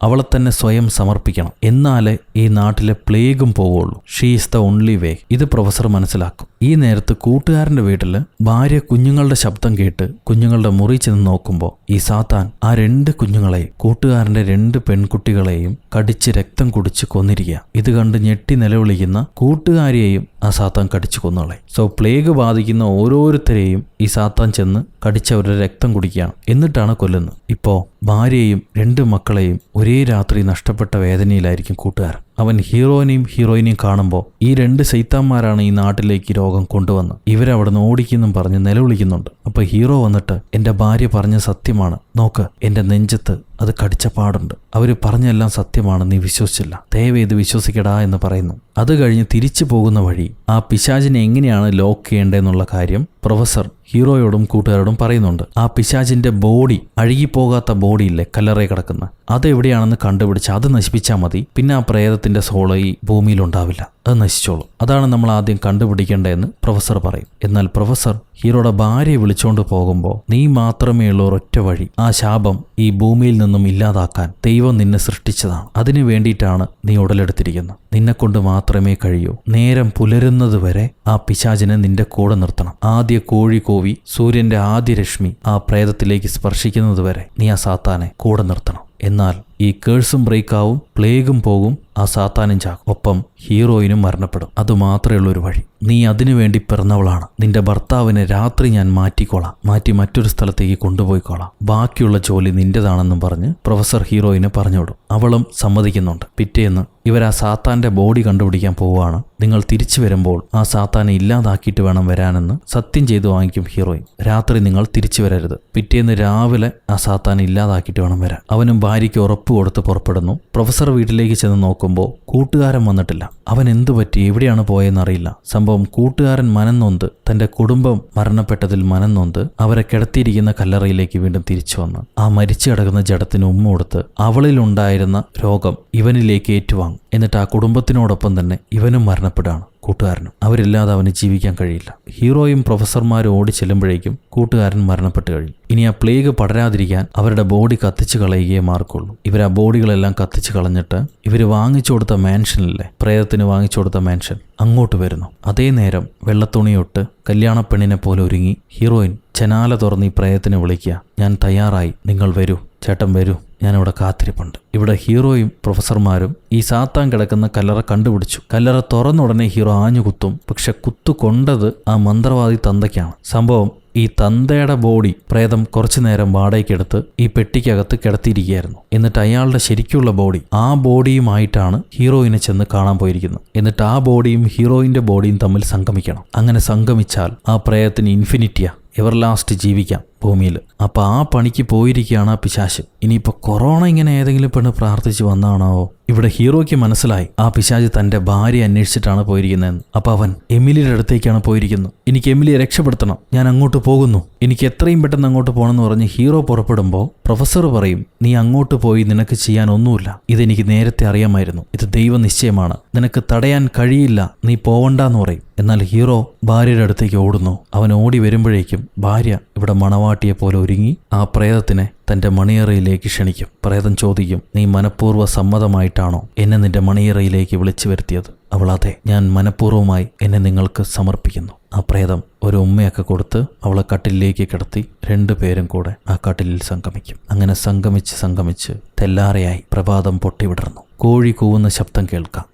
അവളെ തന്നെ സ്വയം സമർപ്പിക്കണം. എന്നാലേ ഈ നാട്ടിലെ പ്ലേഗും പോവുള്ളൂ. She is the only way. ഇത് പ്രൊഫസർ മനസ്സിലാക്കും. ഈ നേരത്ത് കൂട്ടുകാരന്റെ വീട്ടിൽ ഭാര്യ കുഞ്ഞുങ്ങളുടെ ശബ്ദം കേട്ട് കുഞ്ഞുങ്ങളുടെ മുറി ചെന്ന് നോക്കുമ്പോൾ ഈ സാത്താൻ ആ 2 കുഞ്ഞുങ്ങളെയും കൂട്ടുകാരന്റെ 2 പെൺകുട്ടികളെയും കടിച്ച് രക്തം കുടിച്ച് കൊന്നിരിക്കുക. ഇത് കണ്ട് ഞെട്ടി നിലവിളിക്കുന്ന കൂട്ടുകാരിയെയും ആ സാത്താൻ കടിച്ചു കൊന്നുകളെ. സോ പ്ലേഗ് ബാധിക്കുന്ന ഓരോരുത്തരെയും ഈ സാത്താൻ ചെന്ന് കടിച്ചവരുടെ രക്തം കുടിക്കുകയാണ്. എന്നിട്ടാണ് കൊല്ലുന്നത്. ഇപ്പോ ഭാര്യയെയും 2 മക്കളെയും ഒരേ രാത്രി നഷ്ടപ്പെട്ട വേദനയിലായിരിക്കും കൂട്ടുകാരൻ. അവൻ ഹീറോയിനെയും കാണുമ്പോൾ ഈ 2 സൈത്താന്മാരാണ് ഈ നാട്ടിലേക്ക് രോഗം കൊണ്ടുവന്ന് ഇവരവിടുന്ന് ഓടിക്കുന്നും പറഞ്ഞ് നിലവിളിക്കുന്നുണ്ട്. അപ്പൊ ഹീറോ വന്നിട്ട് എന്റെ ഭാര്യ പറഞ്ഞ സത്യമാണ്, നോക്ക് എന്റെ നെഞ്ചത്ത് അത് കടിച്ച പാടുണ്ട്, അവര് പറഞ്ഞെല്ലാം സത്യമാണ്, നീ വിശ്വസിച്ചില്ല, ദയവേത് വിശ്വസിക്കടാ എന്ന് പറയുന്നു. അത് കഴിഞ്ഞ് തിരിച്ചു പോകുന്ന വഴി ആ പിശാചിനെ എങ്ങനെയാണ് ലോക്ക് ചെയ്യേണ്ടതെന്നുള്ള കാര്യം പ്രൊഫസർ ഹീറോയോടും കൂട്ടുകാരോടും പറയുന്നുണ്ട്. ആ പിശാചിന്റെ ബോഡി, അഴുകിപ്പോകാത്ത ബോഡിയില്ലേ കല്ലറയിൽ കിടക്കുന്ന, അതെവിടെയാണെന്ന് കണ്ടുപിടിച്ച് അത് നശിപ്പിച്ചാൽ മതി. പിന്നെ ആ പ്രേതത്തിന്റെ സോള് ഈ ഭൂമിയിൽ ഉണ്ടാവില്ല, അത് നശിച്ചോളും. അതാണ് നമ്മൾ ആദ്യം കണ്ടുപിടിക്കേണ്ടതെന്ന് പ്രൊഫസർ പറയും. എന്നാൽ പ്രൊഫസർ ഹീറോയുടെ ഭാര്യയെ വിളിച്ചോണ്ട് പോകുമ്പോൾ നീ മാത്രമേ ഉള്ള ഒരൊറ്റ വഴി, ആ ശാപം ഈ ഭൂമിയിൽ നിന്നും ഇല്ലാതാക്കാൻ ദൈവം നിന്നെ സൃഷ്ടിച്ചതാണ്. അതിനു വേണ്ടിയിട്ടാണ് നീ ഉടലെടുത്തിരിക്കുന്നത്. നിന്നെക്കൊണ്ട് മാത്രമേ കഴിയൂ. നേരം പുലരുന്നത് വരെ ആ പിശാചിനെ നിന്റെ കൂടെ നിർത്തണം. ആദ്യ കോഴി കോവി സൂര്യന്റെ ആദ്യ രശ്മി ആ പ്രേതത്തിലേക്ക് സ്പർശിക്കുന്നത് വരെ നീ ആ സാത്താനെ കൂടെ നിർത്തണം. എന്നാൽ ഈ കേഴ്സും ബ്രേക്കാവും, പ്ലേഗും പോകും, ആ സാത്താനും ചാകും, ഒപ്പം ഹീറോയിനും മരണപ്പെടും. അതുമാത്രമേ ഉള്ളൊരു വഴി. നീ അതിനു വേണ്ടി പിറന്നവളാണ്. നിന്റെ ഭർത്താവിനെ രാത്രി ഞാൻ മാറ്റിക്കോളാം, മാറ്റി മറ്റൊരു സ്ഥലത്തേക്ക് കൊണ്ടുപോയിക്കോളാം, ബാക്കിയുള്ള ജോലി നിന്റേതാണെന്നും പറഞ്ഞ് പ്രൊഫസർ ഹീറോയിനെ പറഞ്ഞുവിടും. അവളും സമ്മതിക്കുന്നുണ്ട്. പിറ്റേന്ന് ഇവർ ആ സാത്താന്റെ ബോഡി കണ്ടുപിടിക്കാൻ പോവുകയാണ്. നിങ്ങൾ തിരിച്ചു വരുമ്പോൾ ആ സാത്താനെ ഇല്ലാതാക്കിയിട്ട് വേണം വരാനെന്ന് സത്യം ചെയ്തു വാങ്ങിക്കും ഹീറോയിൻ. രാത്രി നിങ്ങൾ തിരിച്ചു വരരുത്, പിറ്റേന്ന് രാവിലെ ആ സാത്താനെ ഇല്ലാതാക്കിയിട്ട് വേണം വരാൻ. അവനും ഭാര്യയ്ക്ക് ഉറപ്പ് കൊടുത്ത് പുറപ്പെടുന്നു. പ്രൊഫസർ വീട്ടിലേക്ക് ചെന്ന് നോക്കുമ്പോൾ കൂട്ടുകാരൻ വന്നിട്ടില്ല. അവൻ എന്തു പറ്റി, എവിടെയാണ് പോയെന്നറിയില്ല. സംഭവം കൂട്ടുകാരൻ മനംനൊന്ത്, തന്റെ കുടുംബം മരണപ്പെട്ടതിൽ മനംനൊന്ത് അവരെ കിടത്തിയിരിക്കുന്ന കല്ലറയിലേക്ക് വീണ്ടും തിരിച്ചു വന്ന് ആ മരിച്ചു കിടക്കുന്ന ജഡത്തിന് ഉമ്മ കൊടുത്ത് അവളിലുണ്ടായിരുന്ന രോഗം ഇവനിലേക്ക് ഏറ്റുവാങ്ങും. എന്നിട്ട് ആ കുടുംബത്തിനോടൊപ്പം തന്നെ ഇവനും മരണപ്പെടുകയാണ്, കൂട്ടുകാരനും. അവരില്ലാതെ അവന് ജീവിക്കാൻ കഴിയില്ല. ഹീറോയും പ്രൊഫസർമാരും ഓടി ചെല്ലുമ്പോഴേക്കും കൂട്ടുകാരൻ മരണപ്പെട്ടു കഴിഞ്ഞു. ഇനി ആ പ്ലേഗ് പടരാതിരിക്കാൻ അവരുടെ ബോഡി കത്തിച്ചു കളയുകയേ മാർക്കുള്ളൂ. ഇവർ ആ ബോഡികളെല്ലാം കത്തിച്ചു കളഞ്ഞിട്ട് ഇവർ വാങ്ങിച്ചു കൊടുത്ത മാൻഷനില്ലേ, പ്രേതത്തിന് വാങ്ങിച്ചു കൊടുത്ത മാൻഷൻ, അങ്ങോട്ട് വരുന്നു. അതേ നേരം വെള്ളത്തുണിയൊട്ട് കല്യാണ പെണ്ണിനെ പോലെ ഒരുങ്ങി ഹീറോയിൻ ജനാല തുറന്ന് ഈ പ്രേതത്തിനെ വിളിക്കുക. ഞാൻ തയ്യാറായി, നിങ്ങൾ വരൂ, ചേട്ടൻ വരൂ, ഞാനിവിടെ കാത്തിരിപ്പുണ്ട്. ഇവിടെ ഹീറോയും പ്രൊഫസർമാരും ഈ സാത്താൻ കിടക്കുന്ന കല്ലറ കണ്ടുപിടിച്ചു. കല്ലറ തുറന്ന ഉടനെ ഹീറോ ആഞ്ഞു കുത്തും. പക്ഷെ കുത്തു കൊണ്ടത് ആ മന്ത്രവാദി തന്തയ്ക്കാണ്. സംഭവം ഈ തന്തയുടെ ബോഡി പ്രേതം കുറച്ചു നേരം വാടകയ്ക്കെടുത്ത് ഈ പെട്ടിക്കകത്ത് കിടത്തിയിരിക്കുകയായിരുന്നു. എന്നിട്ട് അയാളുടെ ശരിക്കുള്ള ബോഡി, ആ ബോഡിയുമായിട്ടാണ് ഹീറോയിനെ ചെന്ന് കാണാൻ പോയിരിക്കുന്നത്. എന്നിട്ട് ആ ബോഡിയും ഹീറോയിന്റെ ബോഡിയും തമ്മിൽ സംഗമിക്കണം. അങ്ങനെ സംഗമിച്ചാൽ ആ പ്രേതത്തിന് ഇൻഫിനിറ്റിയാ, എവർലാസ്റ്റ് ജീവിക്കാം ഭൂമിയിൽ. അപ്പൊ ആ പണിക്ക് പോയിരിക്കുകയാണ് ആ പിശാച്. ഇനിയിപ്പോൾ കൊറോണ ഇങ്ങനെ ഏതെങ്കിലും പെണ്ണ് പ്രാർത്ഥിച്ച് വന്നാണോ? ഇവിടെ ഹീറോയ്ക്ക് മനസ്സിലായി ആ പിശാച് തന്റെ ഭാര്യ അന്വേഷിച്ചിട്ടാണ് പോയിരിക്കുന്നതെന്ന്. അപ്പൊ അവൻ എമിലിയുടെ അടുത്തേക്കാണ് പോയിരിക്കുന്നത്. എനിക്ക് എമിലിയെ രക്ഷപ്പെടുത്തണം, ഞാൻ അങ്ങോട്ട് പോകുന്നു, എനിക്ക് എത്രയും പെട്ടെന്ന് അങ്ങോട്ട് പോകണമെന്ന് പറഞ്ഞ് ഹീറോ പുറപ്പെടുമ്പോൾ പ്രൊഫസർ പറയും, നീ അങ്ങോട്ട് പോയി നിനക്ക് ചെയ്യാൻ ഒന്നുമില്ല, ഇതെനിക്ക് നേരത്തെ അറിയാമായിരുന്നു, ഇത് ദൈവനിശ്ചയമാണ്, നിനക്ക് തടയാൻ കഴിയില്ല, നീ പോവണ്ടെന്ന് പറയും. എന്നാൽ ഹീറോ ഭാര്യയുടെ അടുത്തേക്ക് ഓടുന്നു. അവൻ ഓടി വരുമ്പോഴേക്കും ഭാര്യ ഇവിടെ മണവാട്ടിയെ പോലെ ഒരുങ്ങി ആ പ്രേതത്തിനെ തന്റെ മണിയറയിലേക്ക് ക്ഷണിക്കും. പ്രേതം ചോദിക്കും, നീ മനഃപൂർവ്വ സമ്മതമായിട്ടാണോ എന്നെ നിന്റെ മണിയറയിലേക്ക് വിളിച്ചു വരുത്തിയത്? അവൾ അതെ, ഞാൻ മനഃപൂർവ്വമായി എന്നെ നിങ്ങൾക്ക് സമർപ്പിക്കുന്നു. ആ പ്രേതം ഒരു ഉമ്മയൊക്കെ കൊടുത്ത് അവളെ കട്ടിലേക്ക് കിടത്തി 2 പേരും കൂടെ ആ കട്ടിലിൽ സംഗമിക്കും. അങ്ങനെ സംഗമിച്ച് തെല്ലാറയായി പ്രഭാതം പൊട്ടിവിടർന്നു. കോഴി കൂവുന്ന ശബ്ദം കേൾക്കാം.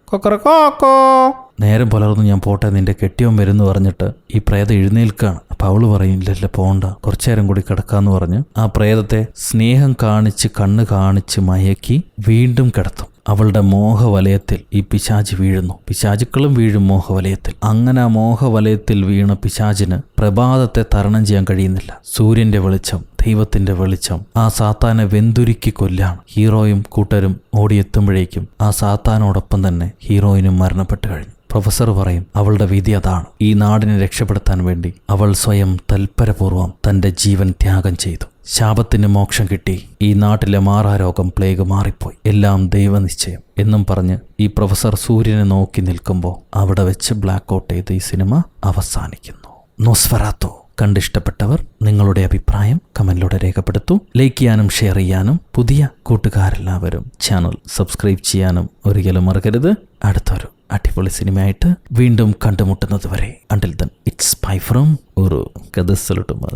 നേരം പുലർന്നു, ഞാൻ പോട്ടെ, നിന്റെ കെട്ടിയോൻ വരുന്നു പറഞ്ഞിട്ട് ഈ പ്രേതം എഴുന്നേൽക്കാണ്. അപ്പൊ അവള് പറയും, ഇല്ല പോണ്ട, കുറച്ചേരം കൂടി കിടക്കാന്ന് പറഞ്ഞ് ആ പ്രേതത്തെ സ്നേഹം കാണിച്ച് കണ്ണ് കാണിച്ച് മയക്കി വീണ്ടും കിടത്തും. അവളുടെ മോഹവലയത്തിൽ ഈ പിശാച് വീഴുന്നു. പിശാചുക്കളും വീഴും മോഹവലയത്തിൽ. അങ്ങനെ ആ മോഹവലയത്തിൽ വീണ പിശാചിന് പ്രഭാതത്തെ തരണം ചെയ്യാൻ കഴിയുന്നില്ല. സൂര്യന്റെ വെളിച്ചം, ദൈവത്തിന്റെ വെളിച്ചം ആ സാത്താനെ വെന്തുരുക്കി കൊല്ലാണ്. ഹീറോയും കൂട്ടരും ഓടിയെത്തുമ്പോഴേക്കും ആ സാത്താനോടൊപ്പം തന്നെ ഹീറോയിനും മരണപ്പെട്ടു കഴിഞ്ഞു. പ്രൊഫസർ പറയും അവളുടെ വിധി അതാണ്. ഈ നാടിനെ രക്ഷപ്പെടുത്താൻ വേണ്ടി അവൾ സ്വയം തൽപരപൂർവ്വം തൻ്റെ ജീവൻ ത്യാഗം ചെയ്തു. ശാപത്തിന് മോക്ഷം കിട്ടി. ഈ നാട്ടിലെ മാറാരോഗം പ്ലേഗ് മാറിപ്പോയി. എല്ലാം ദൈവനിശ്ചയം എന്നും പറഞ്ഞ് ഈ പ്രൊഫസർ സൂര്യനെ നോക്കി നിൽക്കുമ്പോൾ അവിടെ വെച്ച് ബ്ലാക്ക് ഔട്ട് ചെയ്ത് ഈ സിനിമ അവസാനിക്കുന്നു. നോസ്ഫെറാത്തോ കണ്ടിഷ്ടപ്പെട്ടവർ നിങ്ങളുടെ അഭിപ്രായം കമന്റിലൂടെ രേഖപ്പെടുത്തൂ. ലൈക്ക് ചെയ്യാനും ഷെയർ ചെയ്യാനും പുതിയ കൂട്ടുകാരെല്ലാവരും ചാനൽ സബ്സ്ക്രൈബ് ചെയ്യാനും ഒരിക്കലും മറക്കരുത്. അടുത്തൊരു അടിപൊളി സിനിമയായിട്ട് വീണ്ടും കണ്ടുമുട്ടുന്നത് വരെ until then it's bye from ഒരു കഥ സൊല്ലട്ടുമാ.